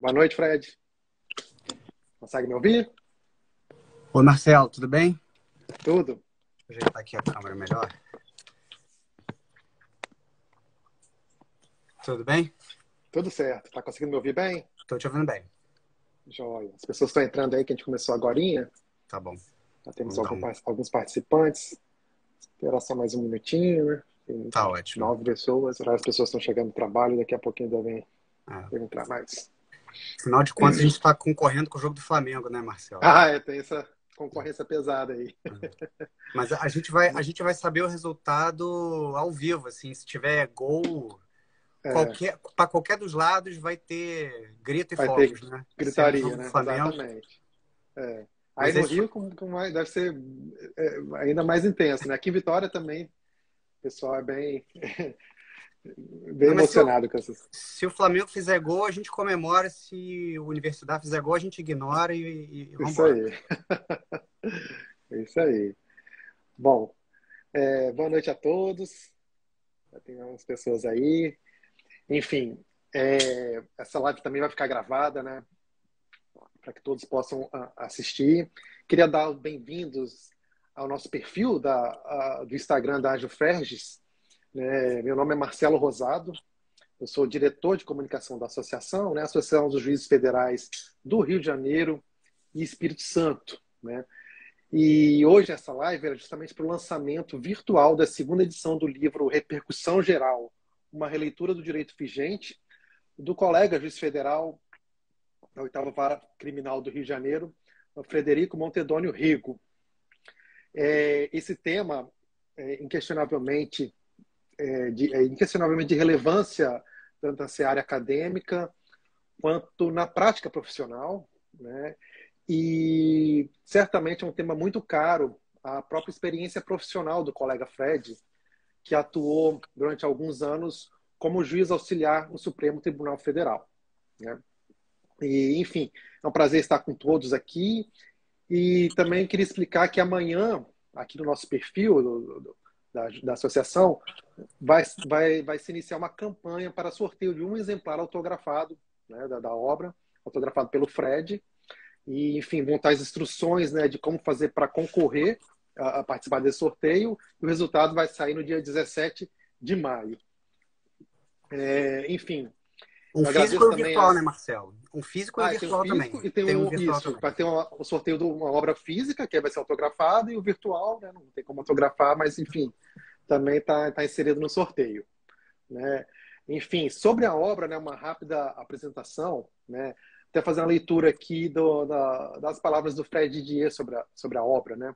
Boa noite, Fred. Consegue me ouvir? Oi, Marcelo, tudo bem? Tudo? Vou ajeitar aqui a câmera melhor. Tudo bem? Tudo certo. Tá conseguindo me ouvir bem? Estou te ouvindo bem. Joia. As pessoas estão entrando aí, que a gente começou agorinha. Tá bom. Já temos Vamos dar alguns participantes. Esperar só mais um minutinho, né? Tem Tá ótimo. 9 pessoas. As pessoas estão chegando no trabalho, daqui a pouquinho devem entrar mais. Afinal de contas, a gente está concorrendo com o jogo do Flamengo, né, Marcelo? Tem essa concorrência pesada aí. Mas a gente vai saber o resultado ao vivo, assim. Se tiver gol, para qualquer dos lados vai ter grito e Vai fogos, ter né? Sendo gritaria, jogo do né? Flamengo. Exatamente. Aí Mas no Rio deve ser ainda mais intenso, né? Aqui em Vitória também, o pessoal é bem Não, mas emocionado com essas. se o Flamengo fizer gol, a gente comemora. Se o Universidade fizer gol, a gente ignora e vamos Isso embora. aí. Isso aí. Bom, boa noite a todos. Já tem algumas pessoas aí. Enfim, essa live também vai ficar gravada, né? Para que todos possam assistir. Queria dar os bem-vindos ao nosso perfil do Instagram da Ágil Ferges. Meu nome é Marcelo Rosado. Eu sou diretor de comunicação da associação, né? Associação dos Juízes Federais do Rio de Janeiro e Espírito Santo, né? E hoje essa live era justamente para o lançamento virtual da segunda edição do livro Repercussão Geral, uma releitura do direito vigente, do colega juiz federal da 8ª Vara Criminal do Rio de Janeiro, Frederico Montedônio Rego. Esse tema inquestionavelmente de relevância tanto na seara acadêmica quanto na prática profissional, né? E certamente é um tema muito caro à própria experiência profissional do colega Fred, que atuou durante alguns anos como juiz auxiliar no Supremo Tribunal Federal, né? E, enfim, é um prazer estar com todos aqui. E também queria explicar que amanhã, aqui no nosso perfil da associação, vai se iniciar uma campanha para sorteio de um exemplar autografado, né, da obra, autografado pelo Fred. E, enfim, vão estar as instruções, né, de como fazer para concorrer a participar desse sorteio. E o resultado vai sair no dia 17 de maio. Enfim. Um físico e um virtual, né, Marcelo? Um físico e um Tem um virtual também. físico e tem um um. virtual Isso, também. vai ter o sorteio de uma obra física, que vai ser autografada, e o virtual, né, não tem como autografar, mas, enfim, também está inserido no sorteio, né? Enfim, sobre a obra, né, uma rápida apresentação, né? Até fazer uma leitura aqui das palavras do Fred Didier sobre a obra, né?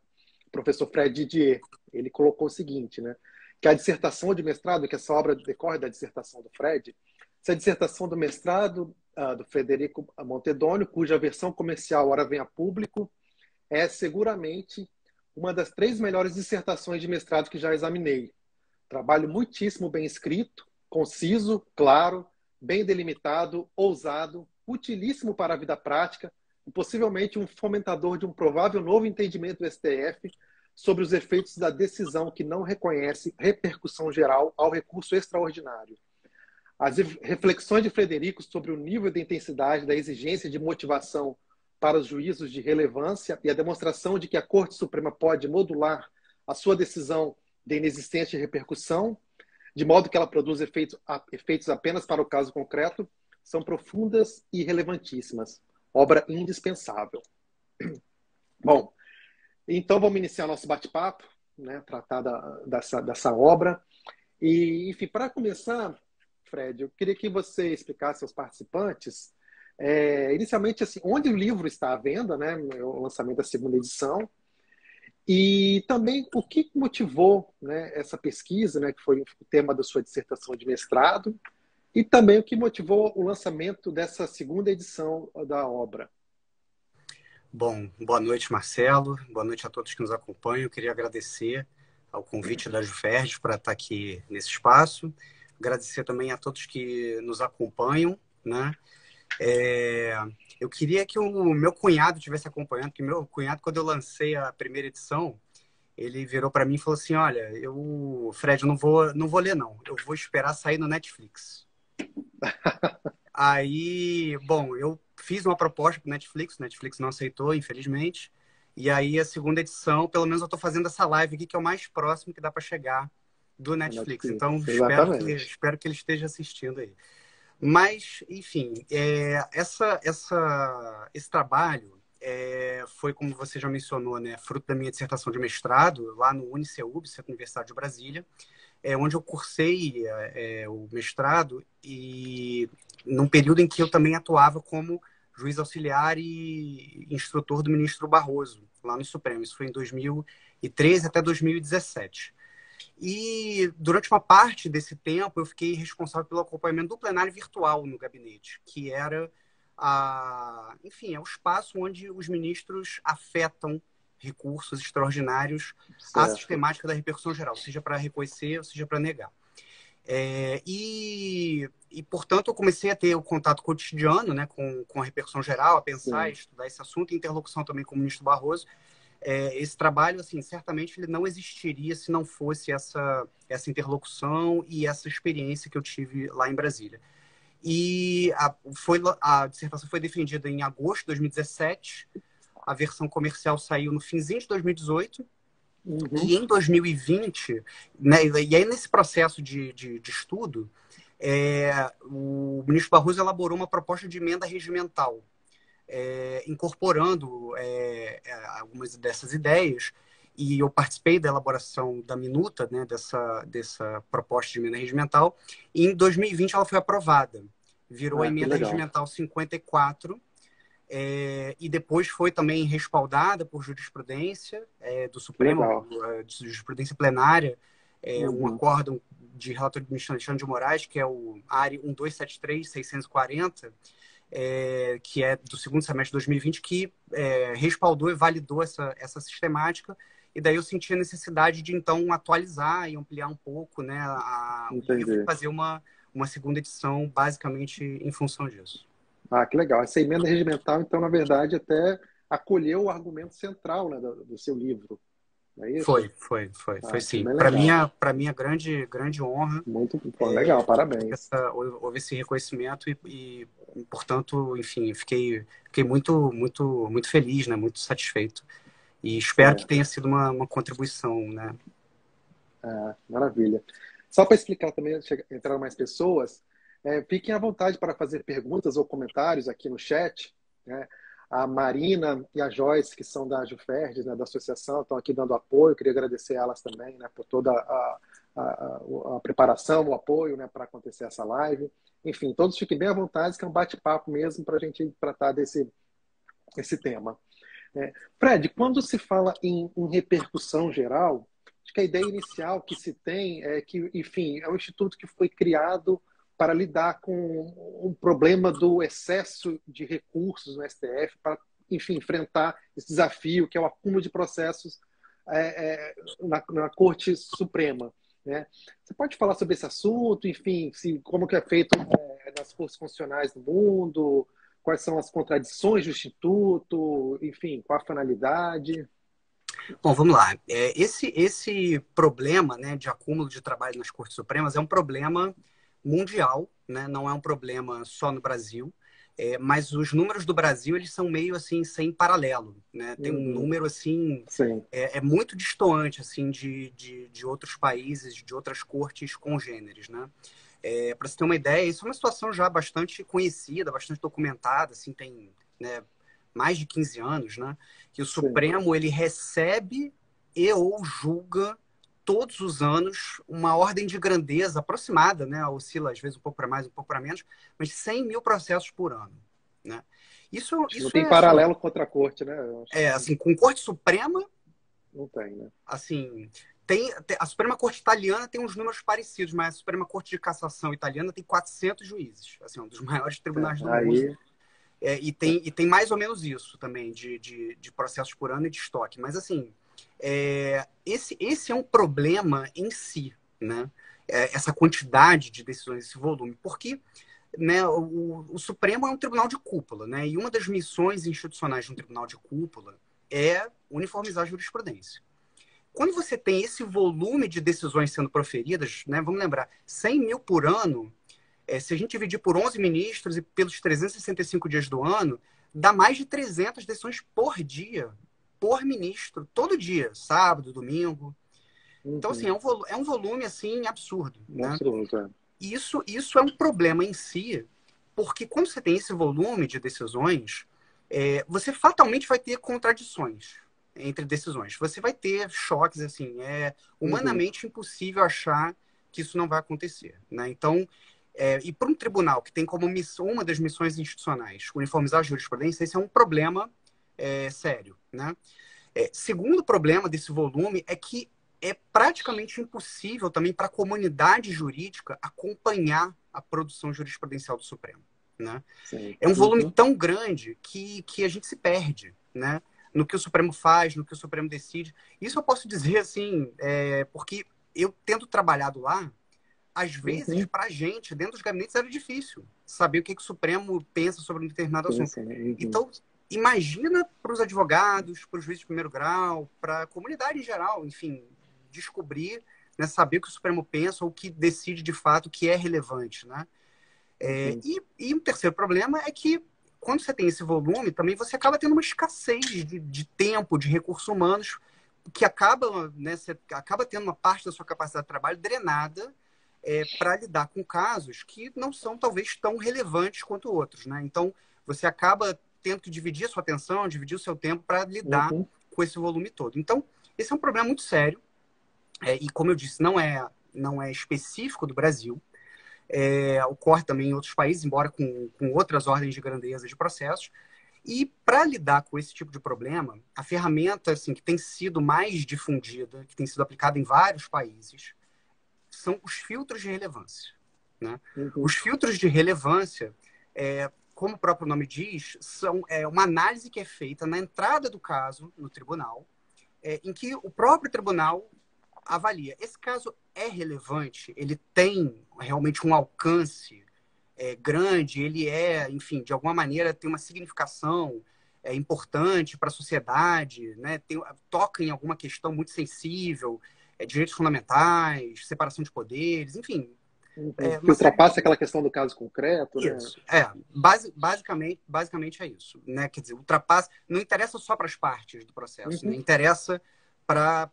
O professor Fred Didier, ele colocou o seguinte, né? Que a dissertação de mestrado, que essa obra decorre da dissertação do Fred, essa dissertação do mestrado do Frederico Montedônio, cuja versão comercial ora vem a público, é seguramente uma das 3 melhores dissertações de mestrado que já examinei. Trabalho muitíssimo bem escrito, conciso, claro, bem delimitado, ousado, utilíssimo para a vida prática e possivelmente um fomentador de um provável novo entendimento do STF sobre os efeitos da decisão que não reconhece repercussão geral ao recurso extraordinário. As reflexões de Frederico sobre o nível de intensidade da exigência de motivação para os juízos de relevância e a demonstração de que a Corte Suprema pode modular a sua decisão de inexistência de repercussão, de modo que ela produz efeitos apenas para o caso concreto, são profundas e relevantíssimas. Obra indispensável. Bom, então vamos iniciar nosso bate-papo, né, tratar dessa obra. E, enfim, para começar, Fred, eu queria que você explicasse aos participantes, inicialmente, assim, onde o livro está à venda, né, o lançamento da segunda edição, e também o que motivou, né, essa pesquisa, né, que foi o tema da sua dissertação de mestrado, e também o que motivou o lançamento dessa segunda edição da obra. Bom, boa noite, Marcelo. Boa noite a todos que nos acompanham. Eu queria agradecer ao convite da Juferj para estar aqui nesse espaço. Agradecer também a todos que nos acompanham, né? Eu queria que o meu cunhado estivesse acompanhando, porque meu cunhado, quando eu lancei a primeira edição, ele virou para mim e falou assim, olha, Fred, eu não vou ler não, eu vou esperar sair no Netflix. Aí, bom, eu fiz uma proposta para o Netflix não aceitou, infelizmente. E aí, a segunda edição, pelo menos eu estou fazendo essa live aqui, que é o mais próximo que dá para chegar do A Netflix. Então, Netflix, exatamente. espero que ele esteja assistindo aí. Mas, enfim, esse trabalho foi, como você já mencionou, né, fruto da minha dissertação de mestrado, lá no UniCeub, Centro Universitário de Brasília, onde eu cursei o mestrado, e num período em que eu também atuava como juiz auxiliar e instrutor do ministro Barroso, lá no Supremo. Isso foi em 2013 até 2017. E durante uma parte desse tempo eu fiquei responsável pelo acompanhamento do plenário virtual no gabinete, que era enfim, é o espaço onde os ministros afetam recursos extraordinários à Certo. sistemática da repercussão geral, seja para reconhecer ou seja para negar. Portanto, eu comecei a ter o contato cotidiano, né, com a repercussão geral, a pensar, Sim. estudar esse assunto, interlocução também com o ministro Barroso. Esse trabalho, assim, certamente ele não existiria se não fosse essa interlocução e essa experiência que eu tive lá em Brasília. E a dissertação foi defendida em agosto de 2017, a versão comercial saiu no finzinho de 2018, Uhum. e em 2020, né, e aí nesse processo de estudo, o ministro Barroso elaborou uma proposta de emenda regimental, incorporando algumas dessas ideias, e eu participei da elaboração da minuta, né, dessa proposta de emenda regimental, e em 2020 ela foi aprovada. Virou a Ah, que emenda legal. regimental 54, e depois foi também respaldada por jurisprudência do Que Supremo, legal. de jurisprudência plenária, um Uhum. acórdão de relator do ministro Alexandre de Moraes, que é o ARI 1273-640, que é do segundo semestre de 2020, que respaldou e validou essa sistemática. E daí eu senti a necessidade de, então, atualizar e ampliar um pouco, né, o livro e Entendi. fazer uma segunda edição basicamente em função disso. Ah, que legal. Essa emenda regimental, então, na verdade, até acolheu o argumento central, né, do seu livro, não é isso? Foi Ah, que sim. bem legal. Para minha grande honra, Muito pô, legal, parabéns. houve esse reconhecimento portanto, enfim, fiquei muito feliz, né, muito satisfeito. E espero que Certo. tenha sido uma contribuição, né? Ah, maravilha. Só para explicar também, entrar mais pessoas, fiquem à vontade para fazer perguntas ou comentários aqui no chat, né? A Marina e a Joyce, que são da Juferdes, né, da associação, estão aqui dando apoio. Queria agradecer a elas também, né, por toda a preparação, o apoio, né, para acontecer essa live. Enfim, todos fiquem bem à vontade, que é um bate-papo mesmo para a gente tratar esse tema. Fred, quando se fala em repercussão geral, acho que a ideia inicial que se tem é que, enfim, é um instituto que foi criado para lidar com um problema do excesso de recursos no STF, para, enfim, enfrentar esse desafio que é o acúmulo de processos na Corte Suprema. Né? Você pode falar sobre esse assunto, enfim, como que é feito nas cortes constitucionais do mundo, quais são as contradições do Instituto, enfim, qual a finalidade? Bom, vamos lá. Esse problema, né, de acúmulo de trabalho nas Cortes Supremas é um problema mundial, né? Não é um problema só no Brasil. Mas os números do Brasil eles são meio assim sem paralelo, né? Tem um Uhum. número assim Sim. muito distoante assim de outros países, de outras cortes congêneres, né? Para você ter uma ideia, isso é uma situação já bastante conhecida, bastante documentada, assim, tem, né, mais de 15 anos, né, que o Sim. Supremo ele recebe e ou julga todos os anos uma ordem de grandeza aproximada, né, oscila às vezes um pouco para mais, um pouco para menos, mas 100 mil processos por ano, né? Acho que não Isso tem é assim, paralelo com outra corte, né? Eu acho que assim, com Corte Suprema, não tem, né? assim, a Suprema Corte Italiana tem uns números parecidos, mas a Suprema Corte de Cassação italiana tem 400 juízes, assim, um dos maiores tribunais do mundo. Aí, E tem mais ou menos isso também, de processos por ano e de estoque. Mas, assim, esse é um problema em si, né? Essa quantidade de decisões, esse volume. Porque, né, o Supremo é um tribunal de cúpula, né? E uma das missões institucionais de um tribunal de cúpula é uniformizar a jurisprudência. Quando você tem esse volume de decisões sendo proferidas, né, vamos lembrar, 100 mil por ano, Se a gente dividir por 11 ministros e pelos 365 dias do ano, dá mais de 300 decisões por dia, por ministro, todo dia, sábado, domingo. Então, assim, é um volume, assim, absurdo, né? Absoluto, é. Isso é um problema em si, porque quando você tem esse volume de decisões, você fatalmente vai ter contradições entre decisões. Você vai ter choques, assim, é humanamente impossível achar que isso não vai acontecer, né? Então, e para um tribunal que tem como missão, uma das missões institucionais, uniformizar a jurisprudência, esse é um problema sério, né? Segundo problema desse volume é que é praticamente impossível também para a comunidade jurídica acompanhar a produção jurisprudencial do Supremo, né? Sim. É um volume tão grande que a gente se perde, né? No que o Supremo faz, no que o Supremo decide. Isso eu posso dizer, assim, porque eu, tendo trabalhado lá, às vezes, para a gente, dentro dos gabinetes, era difícil saber o que o Supremo pensa sobre um determinado assunto. Então, imagina para os advogados, para os juízes de primeiro grau, para a comunidade em geral, enfim, descobrir, né, saber o que o Supremo pensa ou o que decide de fato, o que é relevante, né? E um terceiro problema é que, quando você tem esse volume, também você acaba tendo uma escassez de tempo, de recursos humanos, que acaba, né, você acaba tendo uma parte da sua capacidade de trabalho drenada para lidar com casos que não são, talvez, tão relevantes quanto outros, né? Então, você acaba tendo que dividir a sua atenção, dividir o seu tempo para lidar com esse volume todo. Então, esse é um problema muito sério. E, como eu disse, não é específico do Brasil. Ocorre também em outros países, embora com outras ordens de grandeza de processos. E, para lidar com esse tipo de problema, a ferramenta, assim, que tem sido mais difundida, que tem sido aplicada em vários países, são os filtros de relevância, né? Os filtros de relevância, como o próprio nome diz, são uma análise que é feita na entrada do caso no tribunal, em que o próprio tribunal avalia. Esse caso é relevante, ele tem realmente um alcance grande, ele enfim, de alguma maneira tem uma significação importante para a sociedade, né? Toca em alguma questão muito sensível, direitos fundamentais, separação de poderes, enfim. Que ultrapassa aquela questão do caso concreto, isso, né? Basicamente é isso, né? Quer dizer, ultrapassa, não interessa só para as partes do processo, né? Interessa para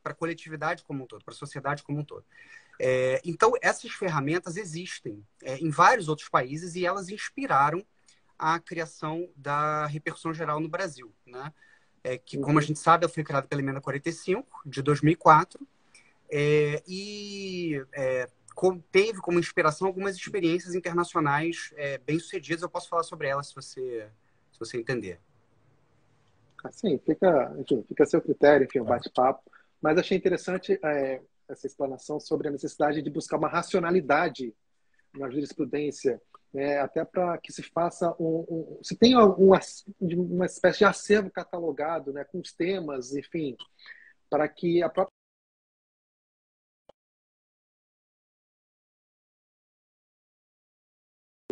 a coletividade como um todo, para a sociedade como um todo. Então, essas ferramentas existem em vários outros países e elas inspiraram a criação da repercussão geral no Brasil, né? Que, como a gente sabe, ela foi criada pela Emenda 45, de 2004, teve como inspiração algumas experiências internacionais bem-sucedidas. Eu posso falar sobre elas se você entender. Assim, fica a seu critério, enfim, um bate-papo. Mas achei interessante essa explanação sobre a necessidade de buscar uma racionalidade na jurisprudência, até para que se faça se tenha uma espécie de acervo catalogado, né, com os temas, enfim, para que a própria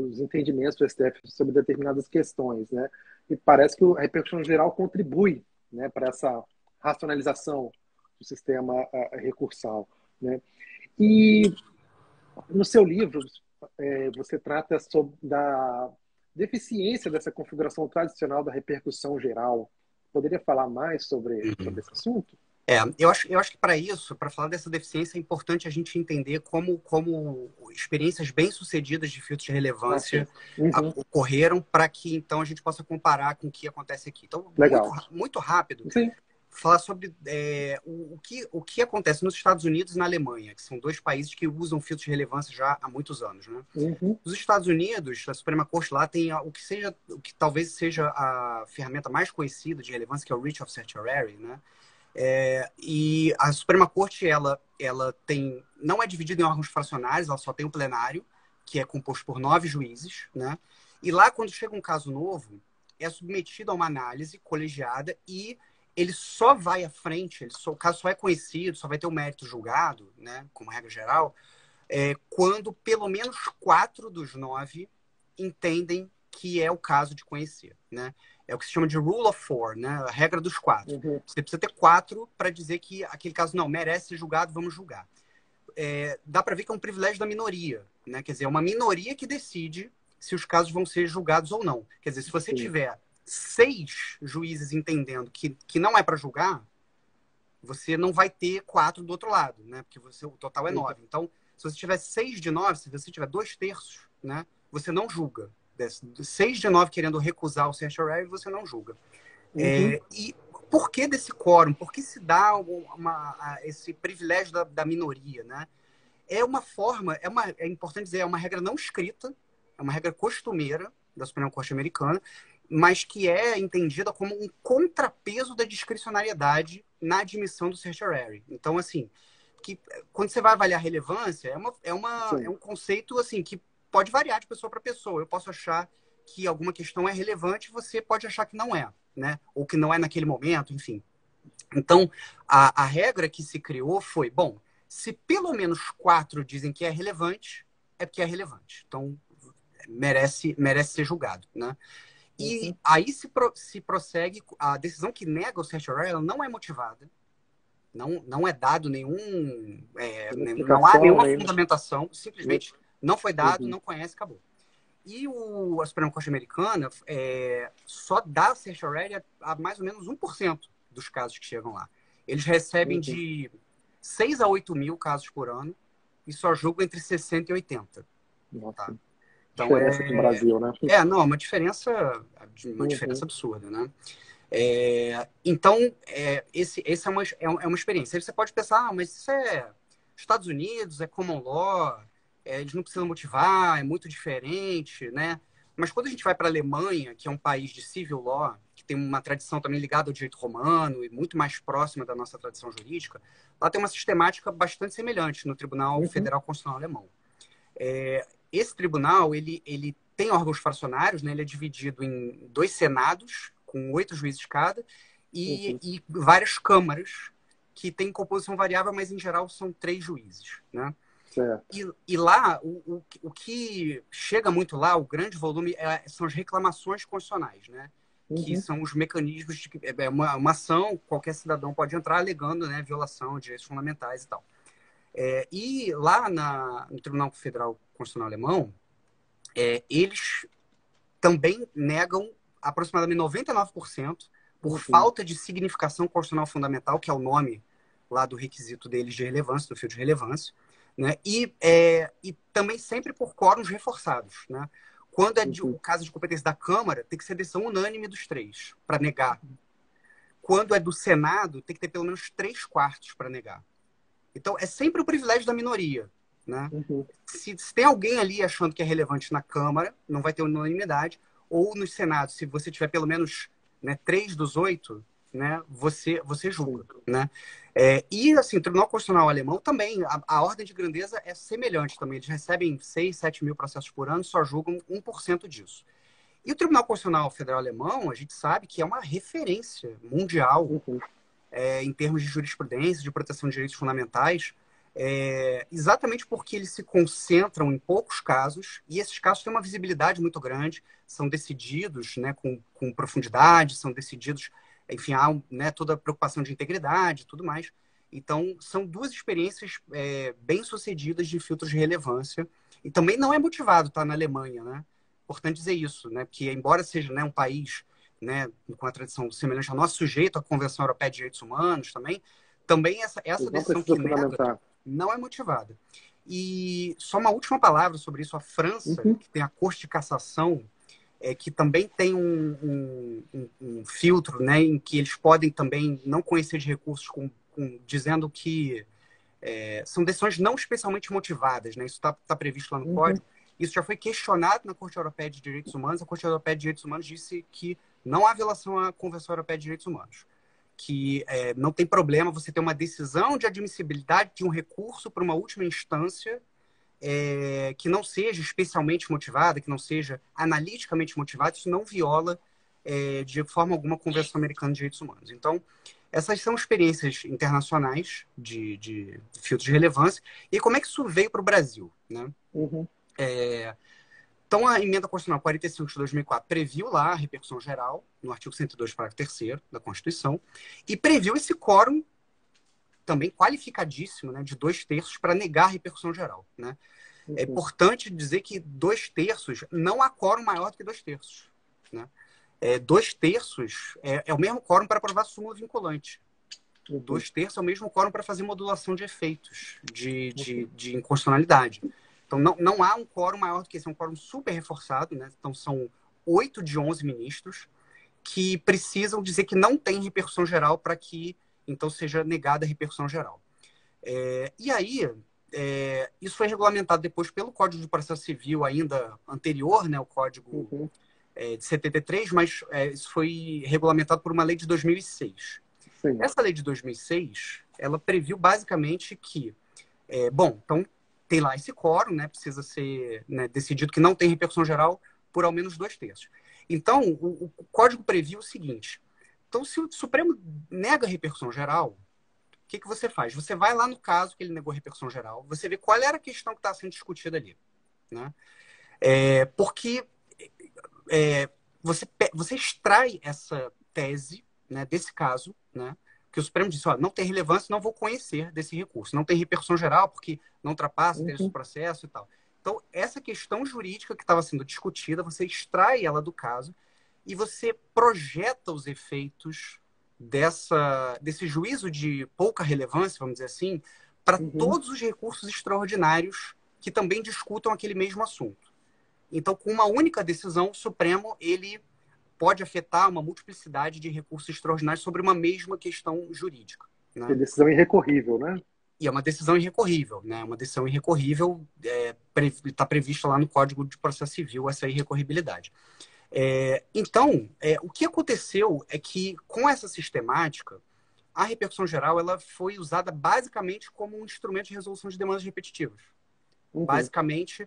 os entendimentos do STF sobre determinadas questões, né? E parece que a repercussão geral contribui, né, para essa racionalização do sistema recursal, né? E no seu livro você trata da deficiência dessa configuração tradicional da repercussão geral. Poderia falar mais sobre esse assunto? Eu acho que para isso, para falar dessa deficiência, é importante a gente entender como experiências bem-sucedidas de filtros de relevância ocorreram, para que então a gente possa comparar com o que acontece aqui. Então, muito rápido, Sim. falar sobre o que acontece nos Estados Unidos e na Alemanha, que são dois países que usam filtros de relevância já há muitos anos, né? Nos Estados Unidos, a Suprema Corte lá tem o que talvez seja a ferramenta mais conhecida de relevância, que é o Writ of Certiorari, né? E a Suprema Corte, ela não é dividida em órgãos fracionários, ela só tem um plenário, que é composto por 9 juízes, né? E lá, quando chega um caso novo, é submetido a uma análise colegiada e ele só vai à frente, o caso só é conhecido, só vai ter o mérito julgado, né, como regra geral, quando pelo menos 4 dos 9 entendem que é o caso de conhecer, né? É o que se chama de Rule of Four, né? A regra dos 4. Você precisa ter 4 para dizer que aquele caso não merece ser julgado, vamos julgar. dá para ver que é um privilégio da minoria, né? Quer dizer, é uma minoria que decide se os casos vão ser julgados ou não. Quer dizer, se você Sim. tiver 6 juízes entendendo que não é para julgar, você não vai ter 4 do outro lado, né? Porque o total é 9. Então, se você tiver 6 de 9, se você tiver 2/3, né? Você não julga. 6 de 9 querendo recusar o certiorari, você não julga. E por que desse quórum? Por que se dá esse privilégio da minoria, né? É uma forma, é importante dizer, é uma regra não escrita, é uma regra costumeira da Suprema Corte Americana, mas que é entendida como um contrapeso da discricionariedade na admissão do certiorari. Então, assim, que quando você vai avaliar relevância, é um conceito assim que pode variar de pessoa para pessoa. Eu posso achar que alguma questão é relevante, você pode achar que não é, né? Ou que não é naquele momento, enfim. Então, a regra que se criou foi, bom, se pelo menos 4 dizem que é relevante, é porque é relevante. Então, merece ser julgado, né? E aí se prossegue, a decisão que nega o certiorari, ela não é motivada, não é dado nenhum, não há nenhuma fundamentação, simplesmente não foi dado, não conhece, acabou. E a Suprema Corte Americana só dá certiorari a mais ou menos 1% dos casos que chegam lá. Eles recebem de 6 a 8 mil casos por ano e só julgam entre 60 e 80. Nossa. Tá? Então, diferença com o Brasil, né? não, uma diferença absurda, né? Então, essa é uma experiência. Aí você pode pensar, mas isso é Estados Unidos, é common law, eles não precisam motivar, é muito diferente, né? Mas quando a gente vai para a Alemanha, que é um país de civil law, que tem uma tradição também ligada ao direito romano e muito mais próxima da nossa tradição jurídica, lá tem uma sistemática bastante semelhante no Tribunal Federal Constitucional Alemão. Esse tribunal, ele tem órgãos fracionários, né? Ele é dividido em 2 senados, com 8 juízes cada, e várias câmaras que têm composição variável, mas em geral são 3 juízes, né? E lá, o que chega muito lá, o grande volume, são as reclamações constitucionais, né? Que são os mecanismos de uma ação, qualquer cidadão pode entrar alegando, né, violação de direitos fundamentais e tal. E lá no Tribunal Federal Constitucional Alemão, eles também negam aproximadamente 99% por falta de significação constitucional fundamental, que é o nome lá do requisito deles de relevância, do fio de relevância, né? E também sempre por quórums reforçados, né? Quando é o caso de competência da Câmara, tem que ser decisão unânime dos 3 para negar. Quando é do Senado, tem que ter pelo menos 3/4 para negar. Então, é sempre o privilégio da minoria, né? Se tem alguém ali achando que é relevante na Câmara, não vai ter unanimidade, ou no Senado, se você tiver pelo menos, né, 3 dos 8, né, você julga, né? E, assim, o Tribunal Constitucional Alemão também, a ordem de grandeza é semelhante também. Eles recebem 6, 7 mil processos por ano, só julgam 1% disso. E o Tribunal Constitucional Federal Alemão, a gente sabe que é uma referência mundial em termos de jurisprudência, de proteção de direitos fundamentais, exatamente porque eles se concentram em poucos casos, e esses casos têm uma visibilidade muito grande, são decididos, né, com profundidade, são decididos, enfim, há, né, toda a preocupação de integridade e tudo mais. Então, são 2 experiências bem-sucedidas de filtros de relevância, e também não é motivado, tá, na Alemanha, né? Importante dizer isso, né? Porque, embora seja, né, um país, né, com a tradição semelhante à nossa, sujeito à Convenção Europeia de Direitos Humanos também essa decisão que nega não é motivada. E só uma última palavra sobre isso. A França, que tem a Corte de Cassação, que também tem um filtro, né, em que eles podem também não conhecer de recursos dizendo que são decisões não especialmente motivadas, né? Isso está previsto lá no Código. Isso já foi questionado na Corte Europeia de Direitos Humanos. A Corte Europeia de Direitos Humanos disse que não há violação à Convenção Europeia de Direitos Humanos. Que não tem problema você ter uma decisão de admissibilidade de um recurso para uma última instância que não seja especialmente motivada, que não seja analiticamente motivada. Isso não viola de forma alguma a Convenção Americana de Direitos Humanos. Então, essas são experiências internacionais de filtros de relevância. E como é que isso veio para o Brasil, né? Então, a Emenda Constitucional 45 de 2004 previu lá a repercussão geral, no artigo 102, parágrafo 3º da Constituição, e previu esse quórum também qualificadíssimo, né, de 2/3 para negar a repercussão geral, né? É importante dizer que 2/3 não há quórum maior do que 2/3, né? 2/3 é o mesmo quórum para aprovar súmula vinculante. 2/3 é o mesmo quórum para fazer modulação de efeitos de inconstitucionalidade. Então, não há um quórum maior do que esse. É um quórum super reforçado, né? Então, são 8 de 11 ministros que precisam dizer que não tem repercussão geral para que, então, seja negada a repercussão geral. E aí, isso foi regulamentado depois pelo Código de Processo Civil ainda anterior, né? O Código de 73, mas isso foi regulamentado por uma lei de 2006. Sim. Essa lei de 2006, ela previu basicamente que, então tem lá esse quórum, né, precisa ser, né, decidido que não tem repercussão geral por ao menos 2/3. Então, o Código previu o seguinte, então se o Supremo nega a repercussão geral, o que você faz? Você vai lá no caso que ele negou a repercussão geral, você vê qual era a questão que está sendo discutida ali, né? Porque você extrai essa tese, né, desse caso, né, que o Supremo disse, não tem relevância, não vou conhecer desse recurso. Não tem repercussão geral, porque não ultrapassa o terço do processo e tal. Então, essa questão jurídica que estava sendo discutida, você extrai ela do caso e você projeta os efeitos desse juízo de pouca relevância, vamos dizer assim, para todos os recursos extraordinários que também discutam aquele mesmo assunto. Então, com uma única decisão, o Supremo ele pode afetar uma multiplicidade de recursos extraordinários sobre uma mesma questão jurídica, né? É decisão irrecorrível, né? E é uma decisão irrecorrível, né? Uma decisão irrecorrível está prevista lá no Código de Processo Civil essa irrecorribilidade. Então, o que aconteceu é que, com essa sistemática, a repercussão geral ela foi usada basicamente como um instrumento de resolução de demandas repetitivas. Basicamente,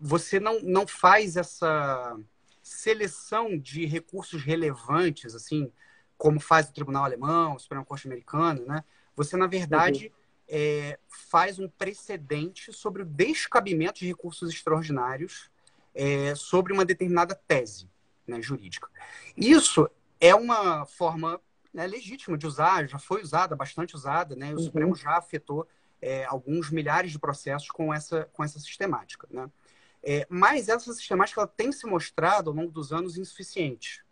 você não faz essa seleção de recursos relevantes, assim, como faz o Tribunal Alemão, o Supremo Corte Americano, né? Você, na verdade, faz um precedente sobre o descabimento de recursos extraordinários sobre uma determinada tese, né, jurídica. Isso é uma forma, né, legítima de usar, já foi usada, bastante usada, né? O Supremo já afetou alguns milhares de processos com essa sistemática, né? Mas essa sistemática ela tem se mostrado, ao longo dos anos, insuficiente.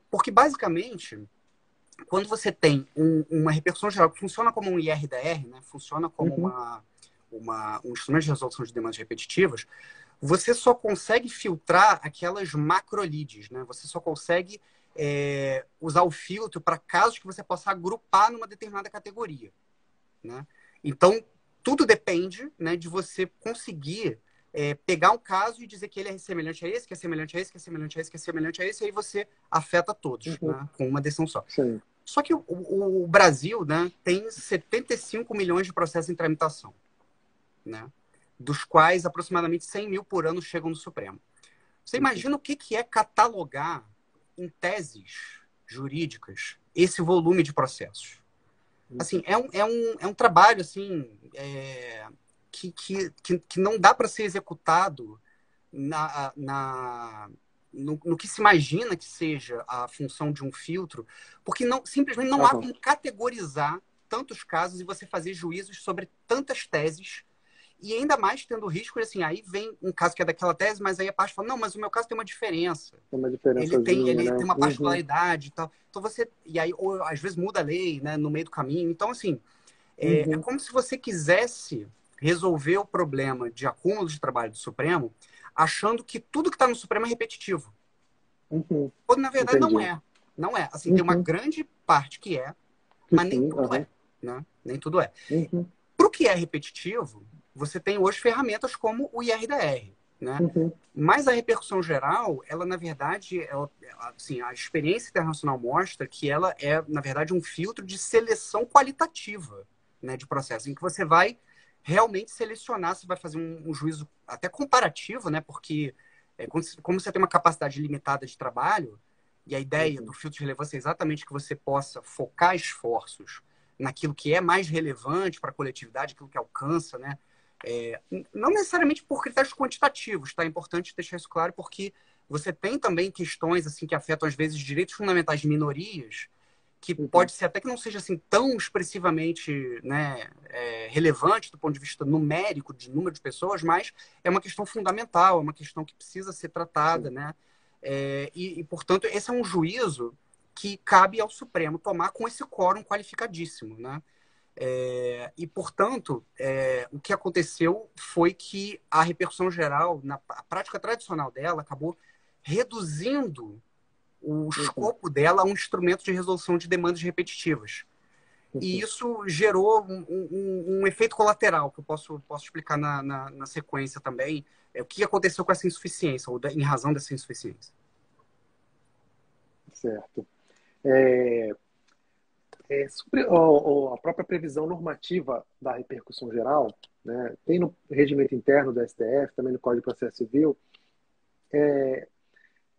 Porque basicamente, quando você tem uma repercussão geral que funciona como um IRDR, né, funciona como um instrumento de resolução de demandas repetitivas, você só consegue filtrar aquelas macro-leads, né? Você só consegue usar o filtro para casos que você possa agrupar numa determinada categoria, né? Então, tudo depende, né, de você conseguir pegar um caso e dizer que ele é semelhante a esse, que é semelhante a esse, que é semelhante a esse, que é semelhante a esse, e aí você afeta todos, né, com uma decisão só. Sim. Só que o Brasil, né, tem 75 milhões de processos em tramitação, né, dos quais aproximadamente 100 mil por ano chegam no Supremo. Você imagina o que é catalogar em teses jurídicas esse volume de processos? Assim, é um trabalho assim, que não dá para ser executado no que se imagina que seja a função de um filtro, porque simplesmente não há como categorizar tantos casos e você fazer juízos sobre tantas teses, e ainda mais tendo o risco de, assim, aí vem um caso que é daquela tese, mas aí a parte fala, não, mas o meu caso tem uma diferença. Tem uma diferença, Ele né? tem uma particularidade e tal. Então e aí, ou às vezes muda a lei, né, no meio do caminho. Então, assim, é como se você quisesse resolver o problema de acúmulo de trabalho do Supremo achando que tudo que está no Supremo é repetitivo. Quando, na verdade, não é. Não é. Assim, tem uma grande parte que mas nem tudo é. Né? Nem tudo é. Para o que é repetitivo, você tem hoje ferramentas como o IRDR. Né? Mas a repercussão geral, ela, na verdade, assim, a experiência internacional mostra que ela é, na verdade, um filtro de seleção qualitativa, né, de processo, em que você vai realmente selecionar, você vai fazer um juízo até comparativo, né, porque como você tem uma capacidade limitada de trabalho, e a ideia do filtro de relevância é exatamente que você possa focar esforços naquilo que é mais relevante para a coletividade, aquilo que alcança, né? Não necessariamente por critérios quantitativos, tá? É importante deixar isso claro, porque você tem também questões assim que afetam, às vezes, direitos fundamentais de minorias, que Uhum. pode ser até que não seja assim tão expressivamente, né, relevante do ponto de vista numérico, de número de pessoas, mas é uma questão fundamental, é uma questão que precisa ser tratada, Sim. né? Portanto, esse é um juízo que cabe ao Supremo tomar com esse quórum qualificadíssimo, né? Portanto, o que aconteceu foi que a repercussão geral, na a prática tradicional dela, acabou reduzindo o Uhum. escopo dela a um instrumento de resolução de demandas repetitivas. E Uhum. isso gerou um efeito colateral, que eu posso explicar na sequência também, o que aconteceu com essa insuficiência, em razão dessa insuficiência. Certo. Sobre a própria previsão normativa da repercussão geral, né, tem no regimento interno do STF, também no Código de Processo Civil,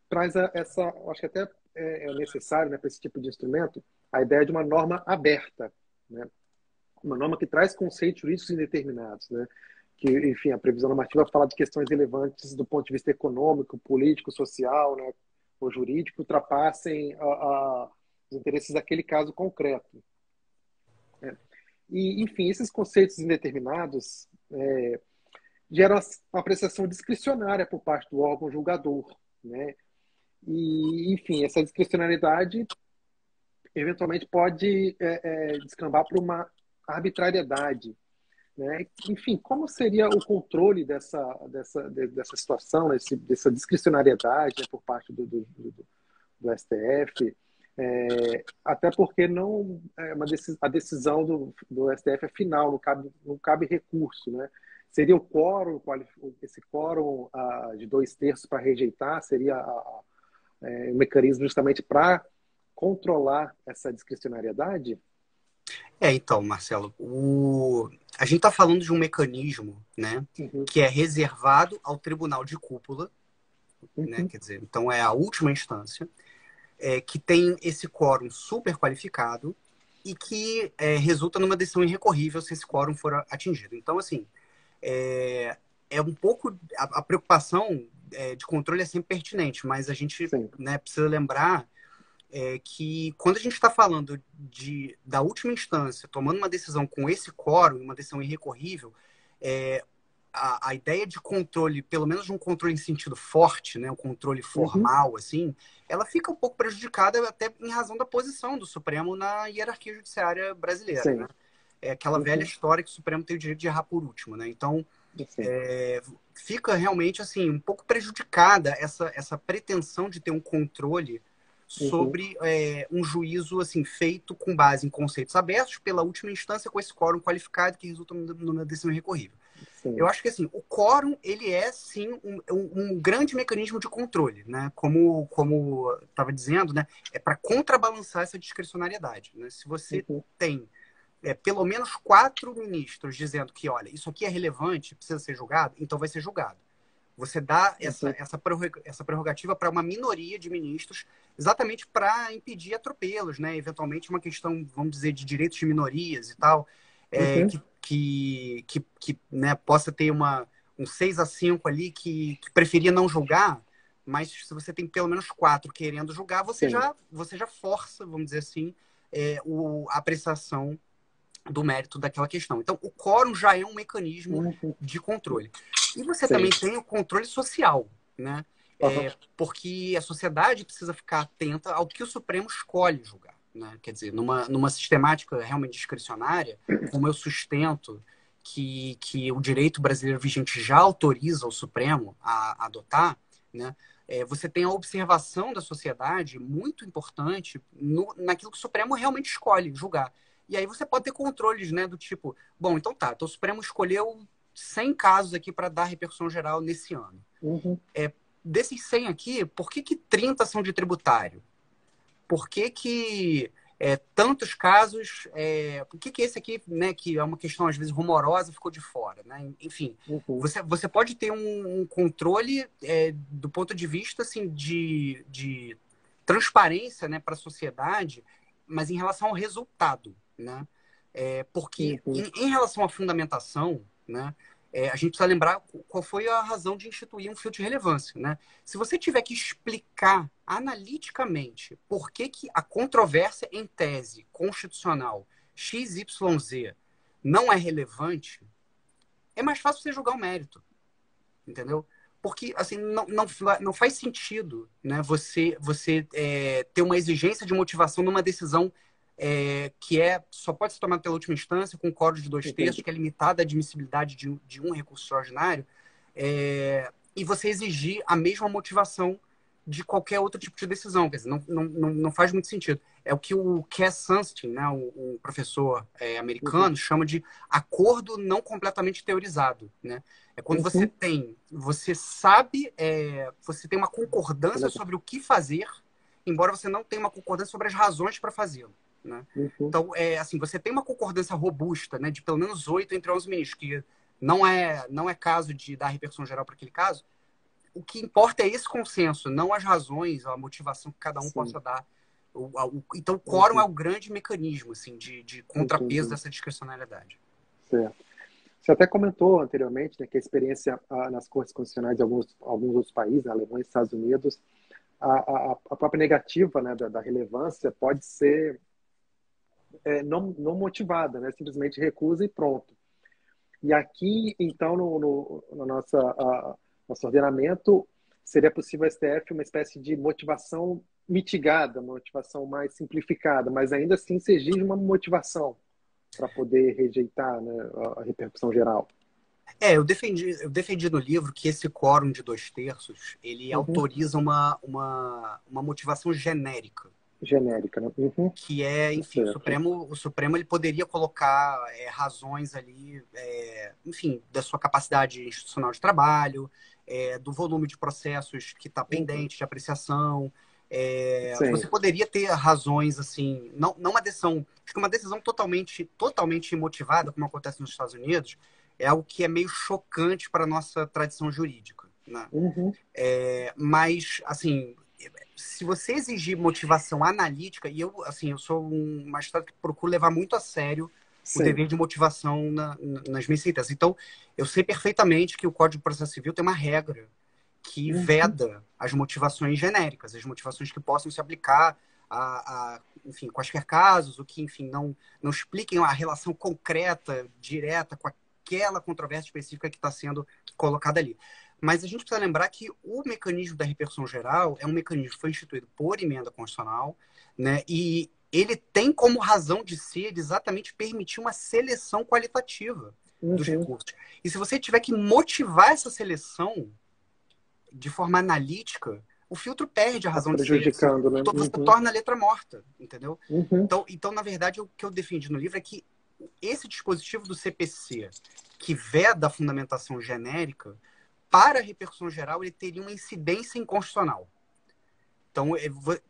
traz essa, acho que até é necessário, né, para esse tipo de instrumento, a ideia de uma norma aberta, né, uma norma que traz conceitos jurídicos indeterminados, né, que, enfim, a previsão normativa fala de questões relevantes do ponto de vista econômico, político, social, né, ou jurídico, ultrapassem os interesses daquele caso concreto. E, enfim, esses conceitos indeterminados geram uma apreciação discricionária por parte do órgão julgador, né? E, enfim, essa discricionariedade eventualmente pode descambar para uma arbitrariedade, né? Enfim, como seria o controle dessa situação, dessa discricionariedade, né, por parte do STF? Até porque não a decisão do STF é final, não cabe recurso, né? Seria o quórum, esse quórum de 2/3 para rejeitar, seria um mecanismo justamente para controlar essa discricionariedade? Então, Marcelo, a gente está falando de um mecanismo, né, Uhum. que é reservado ao Tribunal de Cúpula, né, Uhum. quer dizer, então é a última instância, que tem esse quórum super qualificado e que resulta numa decisão irrecorrível se esse quórum for atingido. Então, assim, é, um pouco a preocupação de controle é sempre pertinente, mas a gente, Sim. né, precisa lembrar que quando a gente está falando da última instância, tomando uma decisão com esse quórum, uma decisão irrecorrível, é, a ideia de controle, pelo menos de um controle em sentido forte, né, um controle Uhum. formal, assim, ela fica um pouco prejudicada até em razão da posição do Supremo na hierarquia judiciária brasileira, né? Sim. É aquela velha Uhum. história que o Supremo tem o direito de errar por último, né? Então, Sim. fica realmente assim um pouco prejudicada essa pretensão de ter um controle Uhum. sobre um juízo assim feito com base em conceitos abertos pela última instância com esse quórum qualificado que resulta numa decisão irrecorrível. Eu Sim. acho que assim o quórum ele é sim um grande mecanismo de controle, né? Como estava dizendo, né? É para contrabalançar essa discricionariedade, né? Se você Uhum. tem pelo menos 4 ministros dizendo que, olha, isso aqui é relevante, precisa ser julgado, então vai ser julgado. Você dá Uhum. essa prerrogativa para uma minoria de ministros, exatamente para impedir atropelos, né? Eventualmente uma questão, vamos dizer, de direitos de minorias e tal, Uhum. né, possa ter um 6-5 ali que preferia não julgar, mas se você tem pelo menos 4 querendo julgar, Sim. você já força, vamos dizer assim, a apreciação do mérito daquela questão. Então, o quórum já é um mecanismo Uhum. de controle. E você também Sim. tem o controle social, né? Uhum. Porque a sociedade precisa ficar atenta ao que o Supremo escolhe julgar. Né? Quer dizer, numa sistemática realmente discricionária, como eu sustento que o direito brasileiro vigente já autoriza o Supremo a adotar, né? Você tem a observação da sociedade muito importante naquilo que o Supremo realmente escolhe julgar. E aí você pode ter controles, né, do tipo, bom, então tá, então o Supremo escolheu 100 casos aqui para dar repercussão geral nesse ano. Uhum. Desses 100 aqui, por que 30 são de tributário? Por que tantos casos, por que esse aqui, né, que é uma questão às vezes rumorosa, ficou de fora, né? Enfim, Uhum. você pode ter um controle do ponto de vista assim, de transparência, né, para a sociedade, mas em relação ao resultado, né? Porque Uhum. em relação à fundamentação, né, a gente precisa lembrar qual foi a razão de instituir um filtro de relevância, né? Se você tiver que explicar analiticamente por que a controvérsia em tese constitucional XYZ não é relevante, é mais fácil você julgar o mérito, entendeu? Porque assim, não faz sentido, né, você ter uma exigência de motivação numa decisão que só pode ser tomada pela última instância, com código de 2/3, que é limitada a admissibilidade de um recurso extraordinário, e você exigir a mesma motivação de qualquer outro tipo de decisão. Quer dizer, não faz muito sentido. É o que o Cass Sunstein, né, o professor americano, chama de acordo não completamente teorizado, né? É quando você sabe, você tem uma concordância sobre o que fazer, embora você não tenha uma concordância sobre as razões para fazê-lo, né? Então, assim, você tem uma concordância robusta, né, de pelo menos 8 entre 11 ministros, que não é caso de dar repercussão geral para aquele caso. O que importa é esse consenso, não as razões, a motivação que cada um possa dar. Então, o quórum é o grande mecanismo assim, de contrapeso dessa discricionalidade. Certo. Você até comentou anteriormente, né, que a experiência nas cortes constitucionais de alguns outros países, Alemanha e Estados Unidos, a própria negativa, né, da relevância pode ser não motivada, né, simplesmente recusa e pronto. E aqui, então, no nosso ordenamento, seria possível ao STF uma espécie de motivação mitigada, uma motivação mais simplificada, mas ainda assim se exige uma motivação para poder rejeitar, né, a repercussão geral. Eu defendi no livro que esse quórum de 2/3 ele autoriza uma motivação genérica. Genérica, né? Que enfim, o Supremo ele poderia colocar razões ali, enfim, da sua capacidade institucional de trabalho, do volume de processos que está pendente de apreciação. Você poderia ter razões, assim, não uma decisão, acho que uma decisão totalmente imotivada, como acontece nos Estados Unidos, é algo que é meio chocante para a nossa tradição jurídica, né? Mas, assim, se você exigir motivação analítica, e eu sou um magistrado que procuro levar muito a sério o dever de motivação nas minhas sentenças. Então, eu sei perfeitamente que o Código de Processo Civil tem uma regra que veda as motivações genéricas, as motivações que possam se aplicar enfim, quaisquer casos, ou que, enfim, não expliquem a relação concreta, direta, com aquela controvérsia específica que está sendo colocada ali. Mas a gente precisa lembrar que o mecanismo da repercussão geral é um mecanismo que foi instituído por emenda constitucional, né? E ele tem como razão de ser exatamente permitir uma seleção qualitativa dos recursos. E se você tiver que motivar essa seleção de forma analítica, o filtro perde a razão de ser. Né? Você torna a letra morta, entendeu? Então, na verdade, o que eu defendi no livro é que esse dispositivo do CPC, que veda a fundamentação genérica, para a repercussão geral, ele teria uma incidência inconstitucional. Então,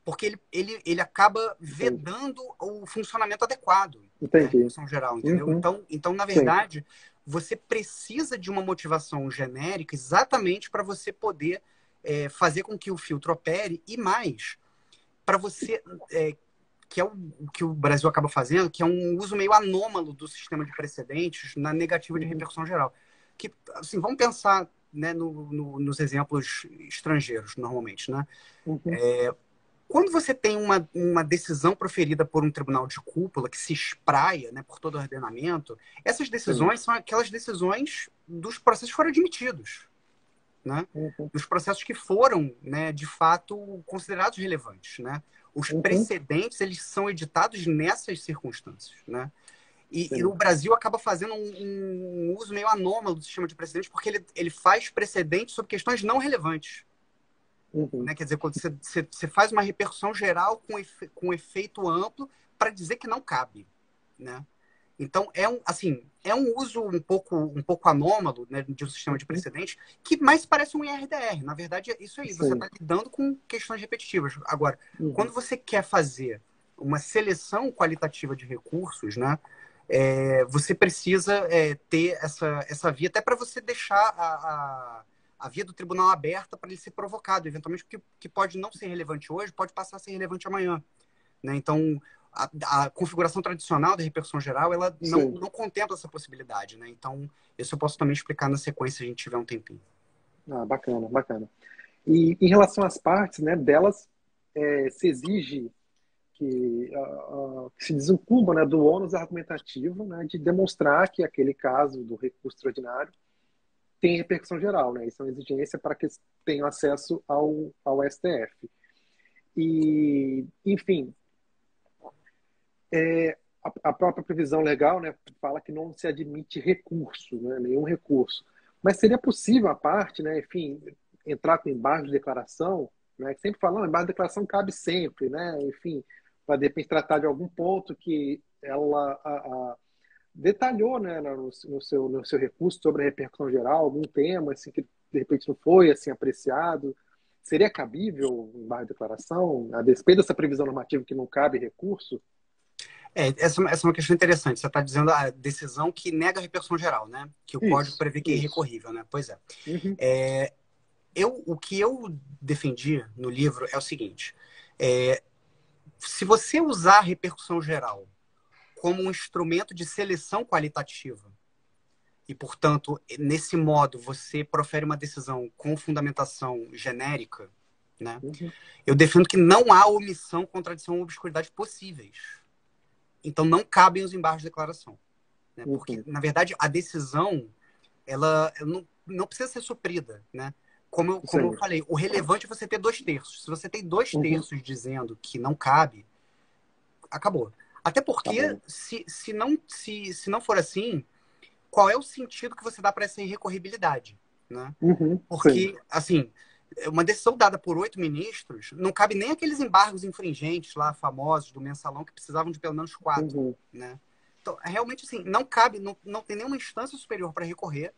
porque ele acaba vedando o funcionamento adequado da repercussão geral, entendeu? Então, na verdade, você precisa de uma motivação genérica exatamente para você poder fazer com que o filtro opere e mais, para você, que é o que o Brasil acaba fazendo, que é um uso meio anômalo do sistema de precedentes na negativa de repercussão geral. Que, assim, vamos pensar, né, nos exemplos estrangeiros, normalmente, né? Quando você tem uma decisão proferida por um tribunal de cúpula que se espraia, né, por todo o ordenamento, essas decisões são aquelas decisões dos processos que foram admitidos, né? Dos processos que foram, né, de fato, considerados relevantes, né? Os precedentes, eles são editados nessas circunstâncias, né? E o Brasil acaba fazendo um uso meio anômalo do sistema de precedentes, porque ele faz precedentes sobre questões não relevantes. Né? Quer dizer, quando você faz uma repercussão geral com efeito amplo para dizer que não cabe, né? Então, é um uso um pouco anômalo, né, de um sistema de precedentes que mais parece um IRDR. Na verdade, é isso aí. Você está lidando com questões repetitivas. Agora, quando você quer fazer uma seleção qualitativa de recursos, né, você precisa ter essa via, até para você deixar a via do tribunal aberta para ele ser provocado, eventualmente, porque pode não ser relevante hoje, pode passar a ser relevante amanhã. Né? Então, a configuração tradicional da repercussão geral, ela Sim. não contempla essa possibilidade, né? Então, isso eu posso também explicar na sequência, se a gente tiver um tempinho. Ah, bacana, bacana. E em relação às partes, né, delas, se exige que se desincumbam, né, do ônus argumentativo, né, de demonstrar que aquele caso do recurso extraordinário tem repercussão geral, né? Isso é uma exigência para que tenham acesso ao STF. E, enfim, a própria previsão legal, né, fala que não se admite recurso, né, nenhum recurso. Mas seria possível a parte, né, enfim, entrar com embargo de declaração, né, que sempre falando, embargo de declaração cabe sempre, né, enfim, para de repente tratar de algum ponto que ela detalhou, né, no seu recurso sobre a repercussão geral, algum tema assim, que de repente não foi assim apreciado. Seria cabível o embargo de declaração, a despeito dessa previsão normativa que não cabe recurso? Essa é uma questão interessante. Você está dizendo a decisão que nega a repercussão geral, né? Que o código Isso, prevê que é isso. irrecorrível, né? Pois é. Uhum, O que eu defendi no livro é o seguinte: é, se você usar a repercussão geral como um instrumento de seleção qualitativa, e, portanto, nesse modo você profere uma decisão com fundamentação genérica, né? uhum, Eu defendo que não há omissão, contradição ou obscuridade possíveis. Então, não cabem os embargos de declaração. Né? Porque, uhum, na verdade, a decisão ela não precisa ser suprida. Né? Como eu sim, falei, o relevante é você ter 2/3. Se você tem dois uhum, terços dizendo que não cabe, acabou. Até tá porque, bom. se não for assim, qual é o sentido que você dá para essa irrecorribilidade? Né? Uhum, sim, Porque, assim, uma decisão dada por 8 ministros, não cabe nem aqueles embargos infringentes lá, famosos, do mensalão, que precisavam de pelo menos 4. uhum, Né? Então, realmente, assim, não cabe, não tem nenhuma instância superior para recorrer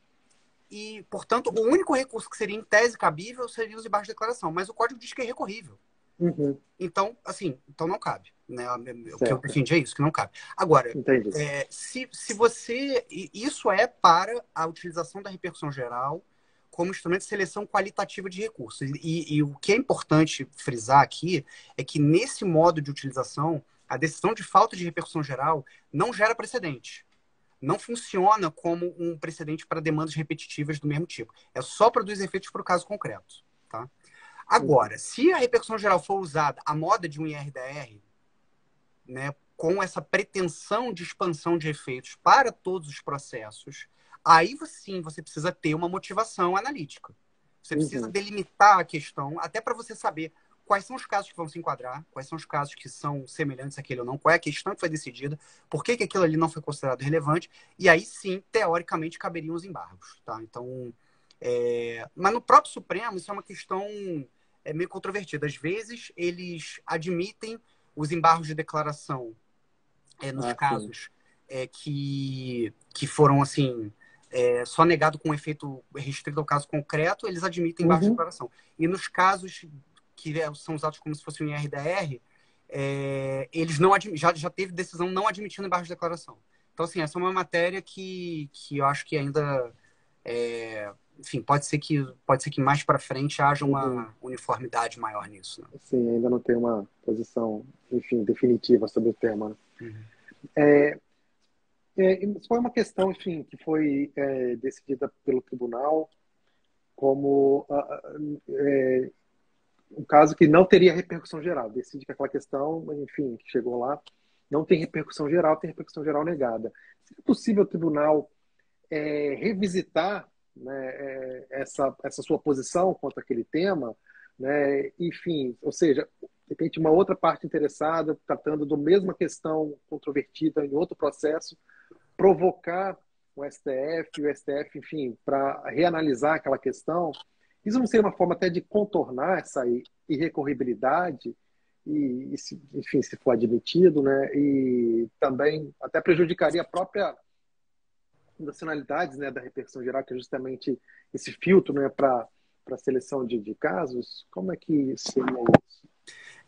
e, portanto, o único recurso que seria em tese cabível seria os embargos de declaração, mas o código diz que é recorrível. uhum, Então, assim, então não cabe. Né? O que eu certo, defendi é isso, que não cabe. Agora, entendi. se você... Isso é para a utilização da repercussão geral como instrumento de seleção qualitativa de recursos. E o que é importante frisar aqui é que, nesse modo de utilização, a decisão de falta de repercussão geral não gera precedente. Não funciona como um precedente para demandas repetitivas do mesmo tipo. É só produz efeitos para o caso concreto. Tá? Uhum, Agora, se a repercussão geral for usada à moda de um IRDR, né, com essa pretensão de expansão de efeitos para todos os processos, aí sim você precisa ter uma motivação analítica. Você precisa uhum, delimitar a questão, até para você saber quais são os casos que vão se enquadrar, quais são os casos que são semelhantes àquele ou não, qual é a questão que foi decidida, por que aquilo ali não foi considerado relevante, e aí sim, teoricamente, caberiam os embargos. Tá? Então, mas no próprio Supremo, isso é uma questão meio controvertida. Às vezes, eles admitem os embargos de declaração nos ah, sim, casos que foram assim só negado com efeito restrito ao caso concreto, eles admitem embargos de uhum, declaração. E nos casos que são usados como se fosse um IRDR, eles não já teve decisão não admitindo embargos de declaração. Então, assim, essa é uma matéria que eu acho que ainda enfim, pode ser que mais para frente haja uhum. uma uniformidade maior nisso. Né? Sim, ainda não tem uma posição, enfim, definitiva sobre o tema, né? Uhum. Isso foi uma questão, enfim, que foi decidida pelo tribunal como um caso que não teria repercussão geral. Decide que aquela questão, enfim, que chegou lá, não tem repercussão geral, tem repercussão geral negada. Se é possível o tribunal revisitar, né, essa sua posição quanto àquele tema, né, enfim, ou seja, de repente uma outra parte interessada, tratando da mesma questão controvertida em outro processo, provocar o STF, enfim, para reanalisar aquela questão. Isso não seria uma forma até de contornar essa irrecorribilidade enfim, se for admitido, né? E também até prejudicaria a própria nacionalidades, né, da repercussão geral, que é justamente esse filtro, né, para a seleção de casos. Como é que seria isso?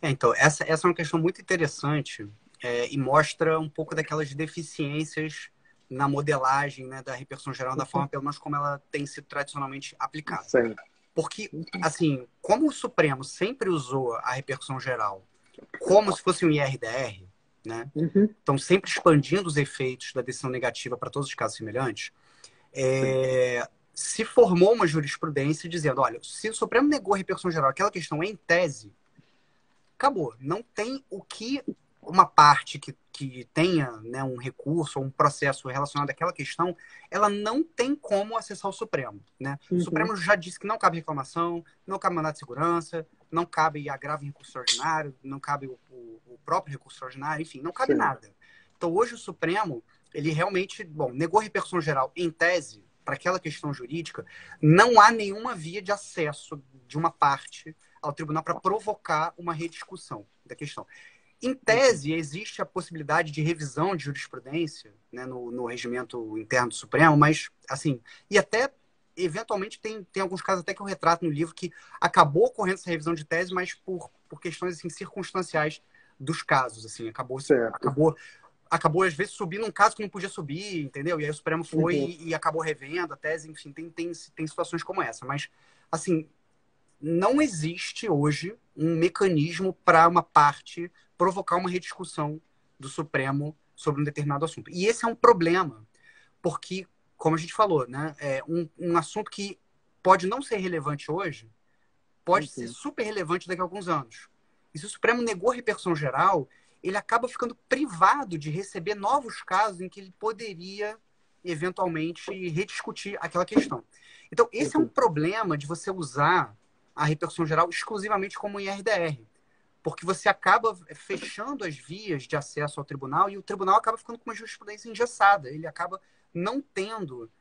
Então, essa é uma questão muito interessante e mostra um pouco daquelas deficiências na modelagem, né, da repercussão geral, da Uhum. forma pelo menos como ela tem sido tradicionalmente aplicada. Sim. Porque, Uhum. assim, como o Supremo sempre usou a repercussão geral como se fosse um IRDR, né? Uhum. Estão sempre expandindo os efeitos da decisão negativa para todos os casos semelhantes. Se formou uma jurisprudência dizendo, olha, se o Supremo negou a repercussão geral, aquela questão é em tese, acabou. Não tem o que uma parte que tenha, né, um recurso ou um processo relacionado àquela questão, ela não tem como acessar o Supremo, né? O Uhum. Supremo já disse que não cabe reclamação, não cabe mandado de segurança, não cabe agravo em recurso ordinário, não cabe o próprio recurso ordinário, enfim, não cabe Sim. nada. Então, hoje o Supremo, ele realmente, bom, negou a repercussão geral em tese, para aquela questão jurídica, não há nenhuma via de acesso de uma parte ao tribunal para provocar uma rediscussão da questão. Em tese, existe a possibilidade de revisão de jurisprudência, né, no regimento interno do Supremo, mas, assim, e até, eventualmente, tem alguns casos até que eu retrato no livro que acabou ocorrendo essa revisão de tese, mas por questões, assim, circunstanciais dos casos, assim, Certo. acabou, às vezes, subindo um caso que não podia subir, entendeu? E aí o Supremo foi Uhum. e acabou revendo a tese, enfim, tem situações como essa. Mas, assim, não existe hoje um mecanismo para uma parte provocar uma rediscussão do Supremo sobre um determinado assunto. E esse é um problema, porque, como a gente falou, né, é um assunto que pode não ser relevante hoje, pode ser Uhum. super relevante daqui a alguns anos. E se o Supremo negou a repercussão geral, ele acaba ficando privado de receber novos casos em que ele poderia, eventualmente, rediscutir aquela questão. Então, esse é um Uhum. problema de você usar a repercussão geral exclusivamente como IRDR. Porque você acaba fechando as vias de acesso ao tribunal e o tribunal acaba ficando com uma jurisprudência engessada. Ele acaba não tendo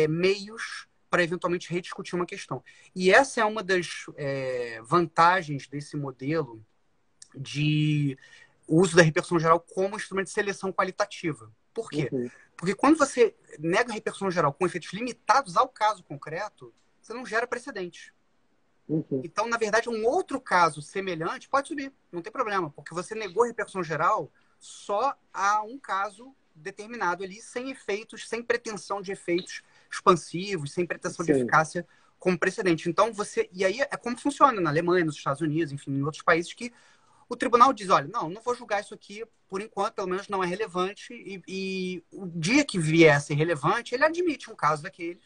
meios para eventualmente rediscutir uma questão. E essa é uma das vantagens desse modelo de uso da repercussão geral como instrumento de seleção qualitativa. Por quê? Uhum. Porque quando você nega a repercussão geral com efeitos limitados ao caso concreto, você não gera precedente. Uhum. Então, na verdade, um outro caso semelhante pode subir, não tem problema, porque você negou a repercussão geral só a um caso determinado ali, sem efeitos, sem pretensão de efeitos expansivos, sem pretensão de Sim. eficácia como precedente. Então, e aí é como funciona na Alemanha, nos Estados Unidos, enfim, em outros países que o tribunal diz, olha, não vou julgar isso aqui, por enquanto, pelo menos não é relevante, e o dia que vier a ser relevante, ele admite um caso daquele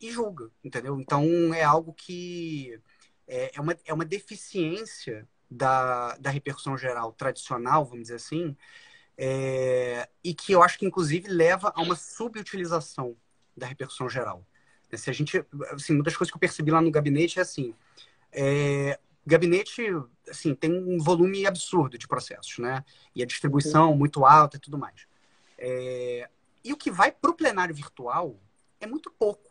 e julga, entendeu? Então, é algo que é uma deficiência da repercussão geral tradicional, vamos dizer assim, e que eu acho que, inclusive, leva a uma subutilização da repercussão geral. Se a gente, assim, uma das coisas que eu percebi lá no gabinete é assim, gabinete, assim, tem um volume absurdo de processos, né? E a Uhum. distribuição muito alta e tudo mais. E o que vai para o plenário virtual é muito pouco,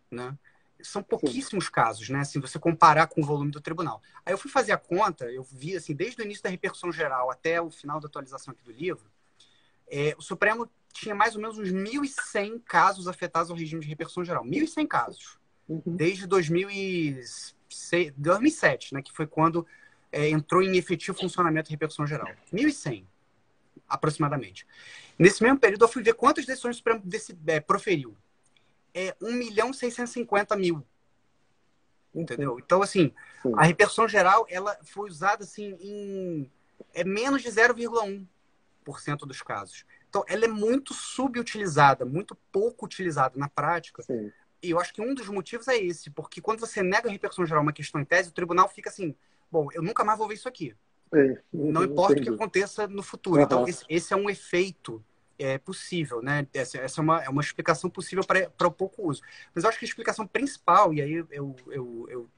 né? São Sim. pouquíssimos casos, né? Se você comparar com o volume do tribunal. Aí eu fui fazer a conta, eu vi, assim, desde o início da repercussão geral até o final da atualização aqui do livro, o Supremo tinha mais ou menos uns 1.100 casos afetados ao regime de repercussão geral. 1.100 casos. Uhum. Desde 2007, né? Que foi quando entrou em efetivo funcionamento a repercussão geral. 1.100, aproximadamente. Nesse mesmo período, eu fui ver quantas decisões o Supremo proferiu. 1.650.000. Uhum. Entendeu? Então, assim, a Sim. repercussão geral, ela foi usada, assim, em menos de 0,1% dos casos. Então, ela é muito subutilizada, muito pouco utilizada na prática. Sim. E eu acho que um dos motivos é esse, porque quando você nega a repercussão geral uma questão em tese, o tribunal fica assim, bom, eu nunca mais vou ver isso aqui. Não Uhum. importa o que Entendi. aconteça no futuro. Então, Aham. esse é um efeito possível, né? Essa é uma explicação possível para o pouco uso. Mas eu acho que a explicação principal, e aí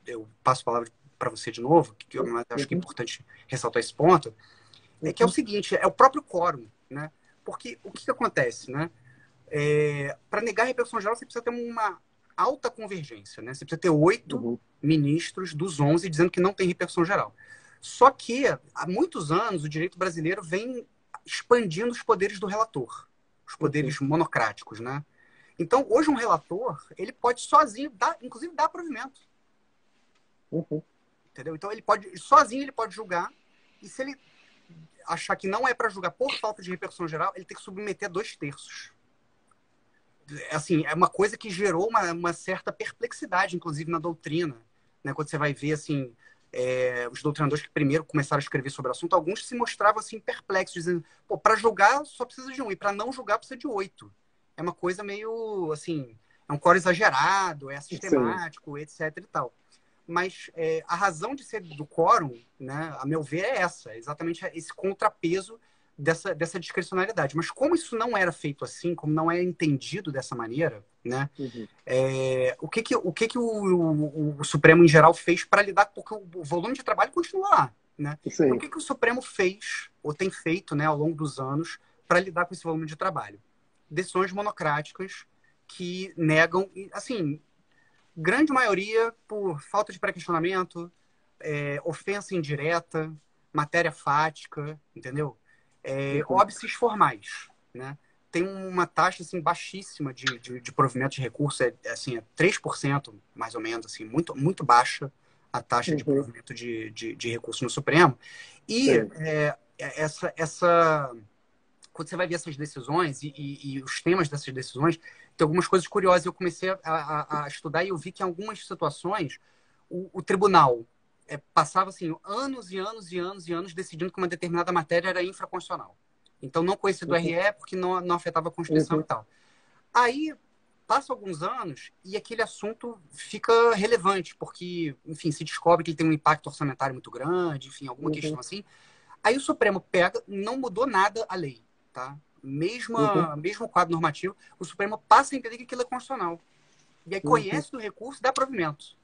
eu passo a palavra para você de novo, que eu acho que é Uhum. importante ressaltar esse ponto, que é o Uhum. seguinte, é o próprio quórum, né? Porque o que acontece, né? Para negar a repercussão geral, você precisa ter uma alta convergência, né? Você precisa ter 8 Uhum. ministros dos 11 dizendo que não tem repercussão geral. Só que, há muitos anos, o direito brasileiro vem expandindo os poderes do relator, os Uhum. poderes monocráticos, né? Então, hoje, um relator, ele pode sozinho, inclusive, dar provimento, Uhum. entendeu? Então, sozinho, ele pode julgar, e se ele achar que não é para julgar por falta de repercussão geral, ele tem que submeter a 2/3. Assim, é uma coisa que gerou uma certa perplexidade, inclusive, na doutrina, né? Quando você vai ver, assim, os doutrinadores que primeiro começaram a escrever sobre o assunto, alguns se mostravam assim perplexos, dizendo, pô, para julgar só precisa de um, e para não julgar precisa de 8. É uma coisa meio, assim, é um quórum exagerado, é Sim. sistemático, etc e tal. Mas a razão de ser do quórum, né, a meu ver, é essa, exatamente esse contrapeso dessa discricionalidade. Mas como isso não era feito assim, como não é entendido dessa maneira, né, Uhum. o Supremo, em geral, fez para lidar, porque o volume de trabalho continua lá. Né? Então, o Sim. que o Supremo fez, ou tem feito, né, ao longo dos anos, para lidar com esse volume de trabalho? Decisões monocráticas que negam, assim, grande maioria por falta de pré-questionamento, ofensa indireta, matéria fática, entendeu? Uhum. Óbices formais, né? Tem uma taxa assim, baixíssima de provimento de recurso, assim, 3%, mais ou menos, assim, muito, muito baixa a taxa de Uhum. provimento de recurso no Supremo. E Sim. quando você vai ver essas decisões e os temas dessas decisões, tem algumas coisas curiosas. Eu comecei a estudar e eu vi que em algumas situações o tribunal passava assim, anos e anos e anos e anos decidindo que uma determinada matéria era infraconstitucional. Então, não conhecia do Uhum. RE porque não afetava a Constituição e Uhum. tal. Aí, passa alguns anos e aquele assunto fica relevante, porque, enfim, se descobre que ele tem um impacto orçamentário muito grande, enfim, alguma Uhum. questão assim. Aí o Supremo pega, não mudou nada a lei, tá? Uhum. Mesmo quadro normativo, o Supremo passa a entender que aquilo é constitucional. E aí Uhum. conhece do recurso e dá provimento.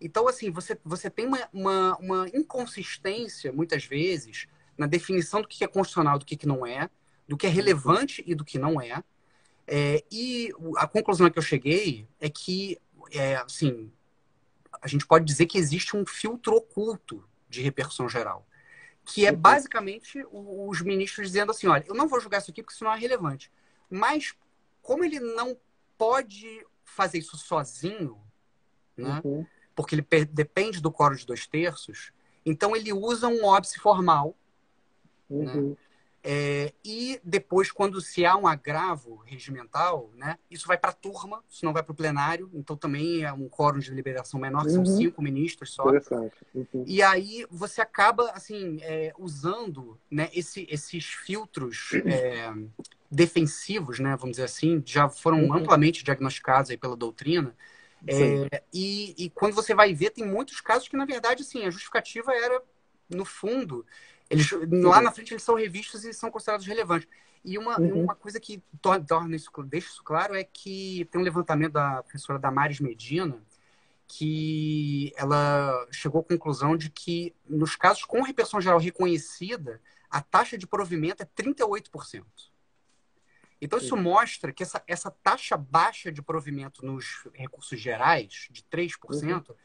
Então, assim, você tem uma inconsistência, muitas vezes, na definição do que é constitucional e do que não é, do que é Uhum. relevante e do que não é. E a conclusão a que eu cheguei é que, assim, a gente pode dizer que existe um filtro oculto de repercussão geral, que é Uhum. basicamente os ministros dizendo assim, olha, eu não vou julgar isso aqui porque isso não é relevante. Mas, como ele não pode fazer isso sozinho, né? Uhum. Porque ele depende do quórum de 2/3, então ele usa um óbice formal, né? Uhum. E depois, quando se há um agravo regimental, né, isso vai para a turma, isso não vai para o plenário, então também é um quórum de deliberação menor, que são Uhum. 5 ministros só. Interessante. Uhum. E aí você acaba assim usando, né, esses filtros defensivos, né, vamos dizer assim, já foram Uhum. amplamente diagnosticados aí pela doutrina. Sim. E quando você vai ver, tem muitos casos que, na verdade, assim, a justificativa era, no fundo, eles, lá Uhum. na frente eles são revistos e são considerados relevantes. E Uhum. uma coisa que torna isso, deixa isso claro é que tem um levantamento da professora Damares Medina, que ela chegou à conclusão de que, nos casos com repercussão geral reconhecida, a taxa de provimento é 38%. Então, isso Uhum. mostra que essa taxa baixa de provimento nos recursos gerais, de Uhum. 3%,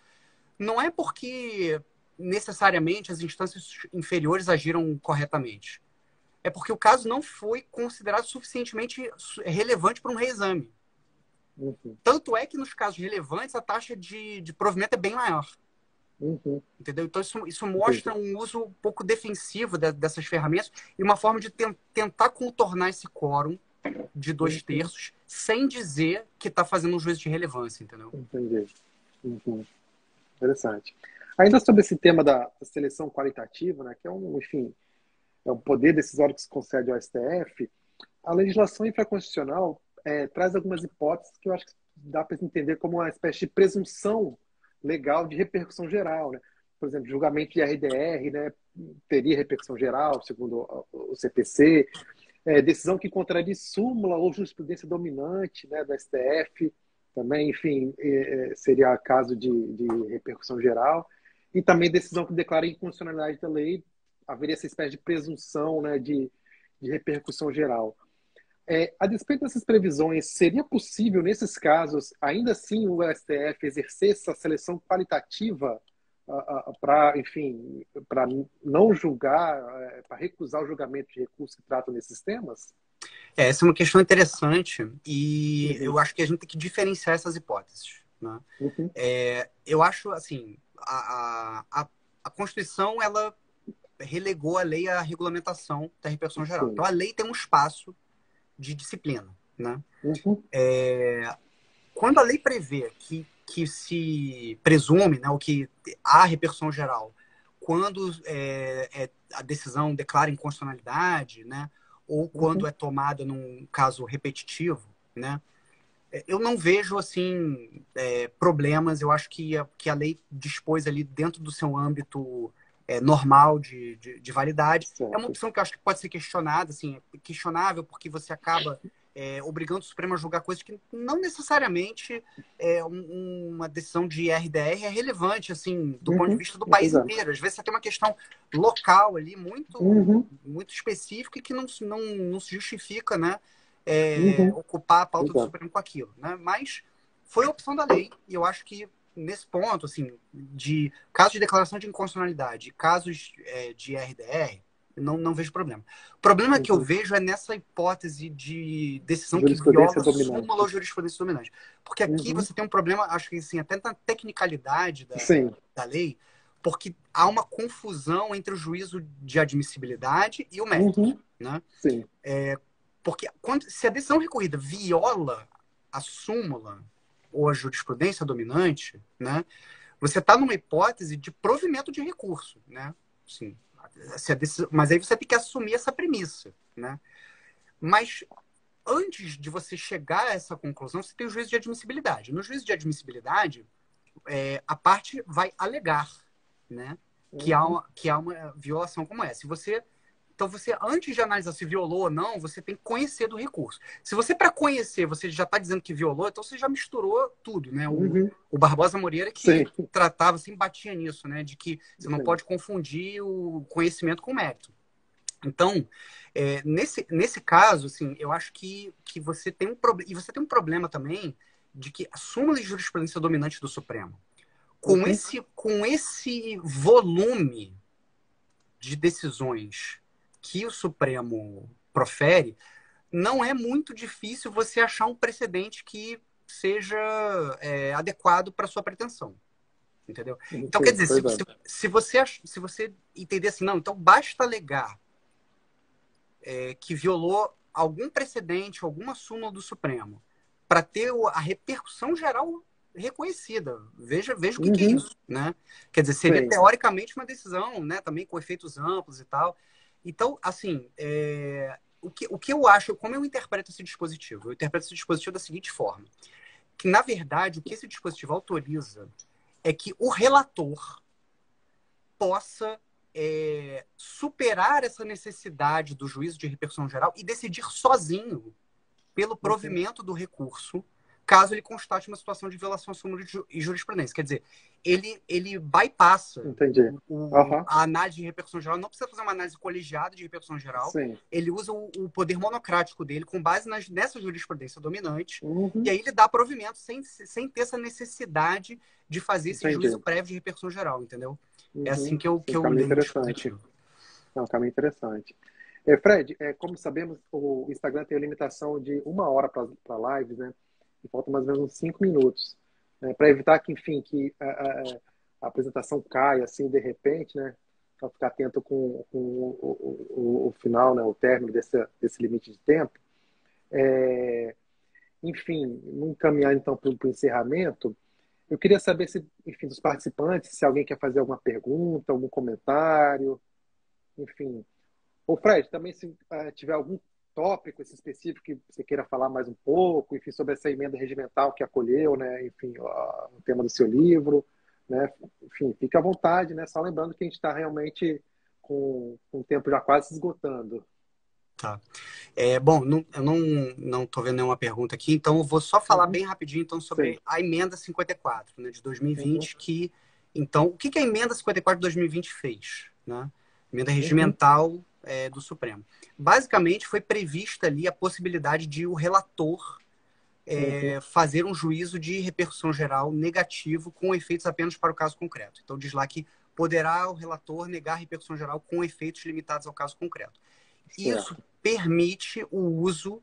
não é porque necessariamente as instâncias inferiores agiram corretamente. É porque o caso não foi considerado suficientemente relevante para um reexame. Uhum. Tanto é que nos casos relevantes a taxa de provimento é bem maior. Uhum. Entendeu? Então, isso Entendi. mostra um uso um pouco defensivo dessas ferramentas e uma forma de tentar contornar esse quórum de dois Uhum. terços sem dizer que está fazendo um juízo de relevância, entendeu? Entendi. Uhum. Interessante. Ainda sobre esse tema da seleção qualitativa, né, que é um, enfim, é um poder decisório que se concede ao STF, a legislação infraconstitucional traz algumas hipóteses que eu acho que dá para entender como uma espécie de presunção legal de repercussão geral, né? Por exemplo, julgamento de RDR, né, teria repercussão geral, segundo o CPC, decisão que contradiz súmula ou jurisprudência dominante, né, da STF, também, enfim, seria caso de repercussão geral, e também decisão que declara a inconstitucionalidade da lei, haveria essa espécie de presunção, né, de repercussão geral. A despeito dessas previsões, seria possível, nesses casos, ainda assim o STF exercer essa seleção qualitativa para, enfim, para não julgar, para recusar o julgamento de recursos que tratam desses temas? Essa é uma questão interessante e Uhum. eu acho que a gente tem que diferenciar essas hipóteses. Né? Uhum. Eu acho, assim, a Constituição, ela relegou a lei à regulamentação da repercussão geral. Sim. Então, a lei tem um espaço de disciplina. Né? Uhum. Quando a lei prevê que que se presume, né, o que há repercussão geral quando a decisão declara inconstitucionalidade, né, ou quando é tomada num caso repetitivo, né, eu não vejo assim problemas. Eu acho que a lei dispôs ali dentro do seu âmbito normal de validade. É uma Certo. opção que eu acho que pode ser questionada, assim, questionável, porque você acaba obrigando o Supremo a julgar coisas que não necessariamente uma decisão de RDR é relevante, assim, do ponto de vista do país Pois é. inteiro. Às vezes você tem uma questão local ali muito específica e que não se justifica, né, ocupar a pauta Pois do é. Supremo com aquilo, né? Mas foi a opção da lei, e eu acho que nesse ponto, assim, de casos de declaração de inconstitucionalidade, casos de RDR, não vejo problema. O problema que eu vejo é nessa hipótese de decisão que Jurisprudência viola dominante. súmula ou jurisprudência dominante. Porque aqui você tem um problema, acho que assim, até na tecnicalidade da lei, porque há uma confusão entre o juízo de admissibilidade e o mérito, né? Sim. Porque se a decisão recorrida viola a súmula ou a jurisprudência dominante, né, você está numa hipótese de provimento de recurso, né? Sim. Mas aí você tem que assumir essa premissa, né? Mas antes de você chegar a essa conclusão, você tem o juízo de admissibilidade. No juízo de admissibilidade, a parte vai alegar, né, que há uma violação como essa. Então, antes de analisar se violou ou não, você tem que conhecer do recurso. Se você, para conhecer, você já está dizendo que violou, então você já misturou tudo, né? O Barbosa Moreira que tratava, assim, batia nisso, né? De que você não pode confundir o conhecimento com o mérito. Então, nesse caso, assim, eu acho que você tem um problema. E você tem um problema também de que a súmula de jurisprudência dominante do Supremo, com esse volume de decisões que o Supremo profere, não é muito difícil você achar um precedente que seja adequado para sua pretensão. Entendeu? Então, quer dizer, se você entender assim, não, então basta alegar que violou algum precedente, alguma súmula do Supremo, para ter a repercussão geral reconhecida. Veja o que é isso, né? Quer dizer, seria teoricamente uma decisão, né, também com efeitos amplos e tal. Então, assim, o que eu acho, como eu interpreto esse dispositivo? Eu interpreto esse dispositivo da seguinte forma, que, na verdade, o que esse dispositivo autoriza é que o relator possa superar essa necessidade do juízo de repercussão geral e decidir sozinho pelo provimento do recurso, caso ele constate uma situação de violação à súmula e jurisprudência. Quer dizer, ele bypassa a análise de repercussão geral, não precisa fazer uma análise colegiada de repercussão geral, ele usa o poder monocrático dele com base nessa jurisprudência dominante, e aí ele dá provimento sem ter essa necessidade de fazer esse juízo prévio de repercussão geral, entendeu? É assim que eu leio o dispositivo. É um caminho interessante. Fred, como sabemos, o Instagram tem a limitação de 1 hora para lives, né? E falta mais ou menos uns 5 minutos. Para evitar que, enfim, que a apresentação caia assim de repente, né? Para ficar atento com o final, né? O término desse limite de tempo. Enfim, vamos caminhar então para o encerramento. Eu queria saber se, enfim, dos participantes, se alguém quer fazer alguma pergunta, algum comentário, enfim. Ô Fred, também se tiver algum tópico específico que você queira falar mais um pouco, enfim, sobre essa emenda regimental que acolheu, né, enfim, o tema do seu livro, né, enfim, fique à vontade, né, só lembrando que a gente está realmente com o tempo já quase se esgotando. Tá. Bom, eu não estou vendo nenhuma pergunta aqui, então eu vou só falar bem rapidinho então, sobre a emenda 54, né, de 2020, que, então, o que a emenda 54 de 2020 fez? Né? Emenda regimental do Supremo. Basicamente, foi prevista ali a possibilidade de o relator fazer um juízo de repercussão geral negativo com efeitos apenas para o caso concreto. Então, diz lá que poderá o relator negar repercussão geral com efeitos limitados ao caso concreto. Isso permite o uso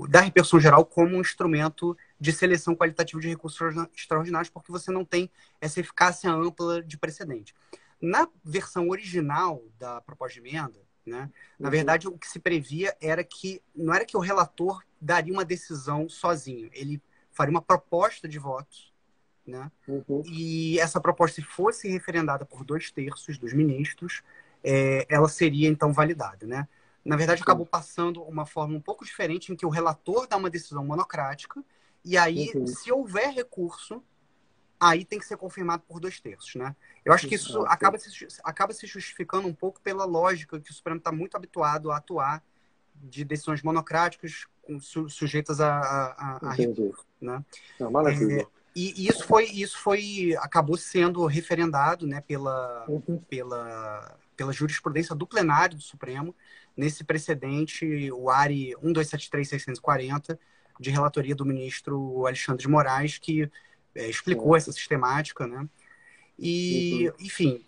da repercussão geral como um instrumento de seleção qualitativa de recursos extraordinários, porque você não tem essa eficácia ampla de precedente. Na versão original da proposta de emenda, né, na verdade, o que se previa era que não era que o relator daria uma decisão sozinho, ele faria uma proposta de votos, né? Uhum. E essa proposta, se fosse referendada por 2/3 dos ministros, ela seria então validada, né? Na verdade, Sim. acabou passando uma forma um pouco diferente em que o relator dá uma decisão monocrática e aí, Uhum. se houver recurso, aí tem que ser confirmado por 2/3, né? Eu acho que isso Ok. acaba se justificando um pouco pela lógica que o Supremo está muito habituado a atuar de decisões monocráticas sujeitas a Entendi. recurso, né? Não, maravilha. E isso foi acabou sendo referendado, né, Uhum. pela jurisprudência do plenário do Supremo, nesse precedente, o ARI 1273640, de relatoria do ministro Alexandre de Moraes, que explicou essa Certo. sistemática, né? E, Uhum. enfim,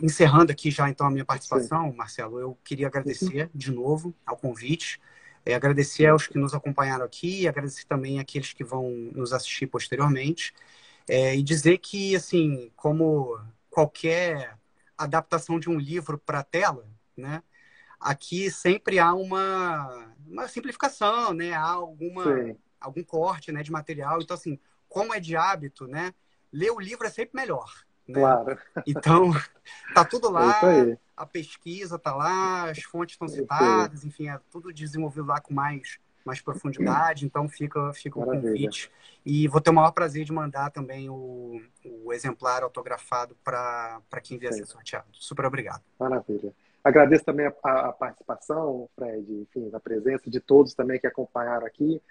encerrando aqui já então a minha Sim. participação, Marcelo, eu queria Uhum. agradecer de novo ao convite, agradecer aos Certo. que nos acompanharam aqui, agradecer também àqueles que vão nos assistir posteriormente, e dizer que, assim, como qualquer adaptação de um livro para a tela, né, aqui sempre há uma simplificação, né, há Sim. algum corte, né, de material, então, assim, como é de hábito, né, ler o livro é sempre melhor, né? Claro. Então, tá tudo É isso lá, aí. a pesquisa tá lá, as fontes estão É isso aí. citadas, enfim, é tudo desenvolvido lá com mais profundidade, então fica o Maravilha. convite. E vou ter o maior prazer de mandar também o exemplar autografado para quem vier a ser Sim. sorteado. Super obrigado. Maravilha. Agradeço também a participação, Fred, enfim, a presença de todos também que acompanharam aqui.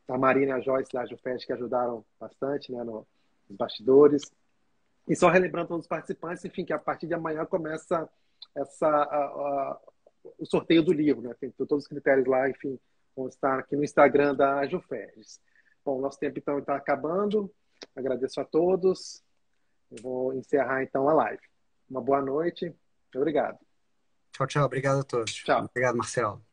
A Marina e a Joyce da Jufest que ajudaram bastante, né, nos bastidores. E só relembrando todos os participantes, enfim, que a partir de amanhã começa o sorteio do livro, né? Tem todos os critérios lá, enfim, vão estar aqui no Instagram da Jufest. Bom, nosso tempo então está acabando. Agradeço a todos. Eu vou encerrar então a live. Uma boa noite. Obrigado. Tchau, tchau. Obrigado a todos. Tchau. Obrigado, Marcelo.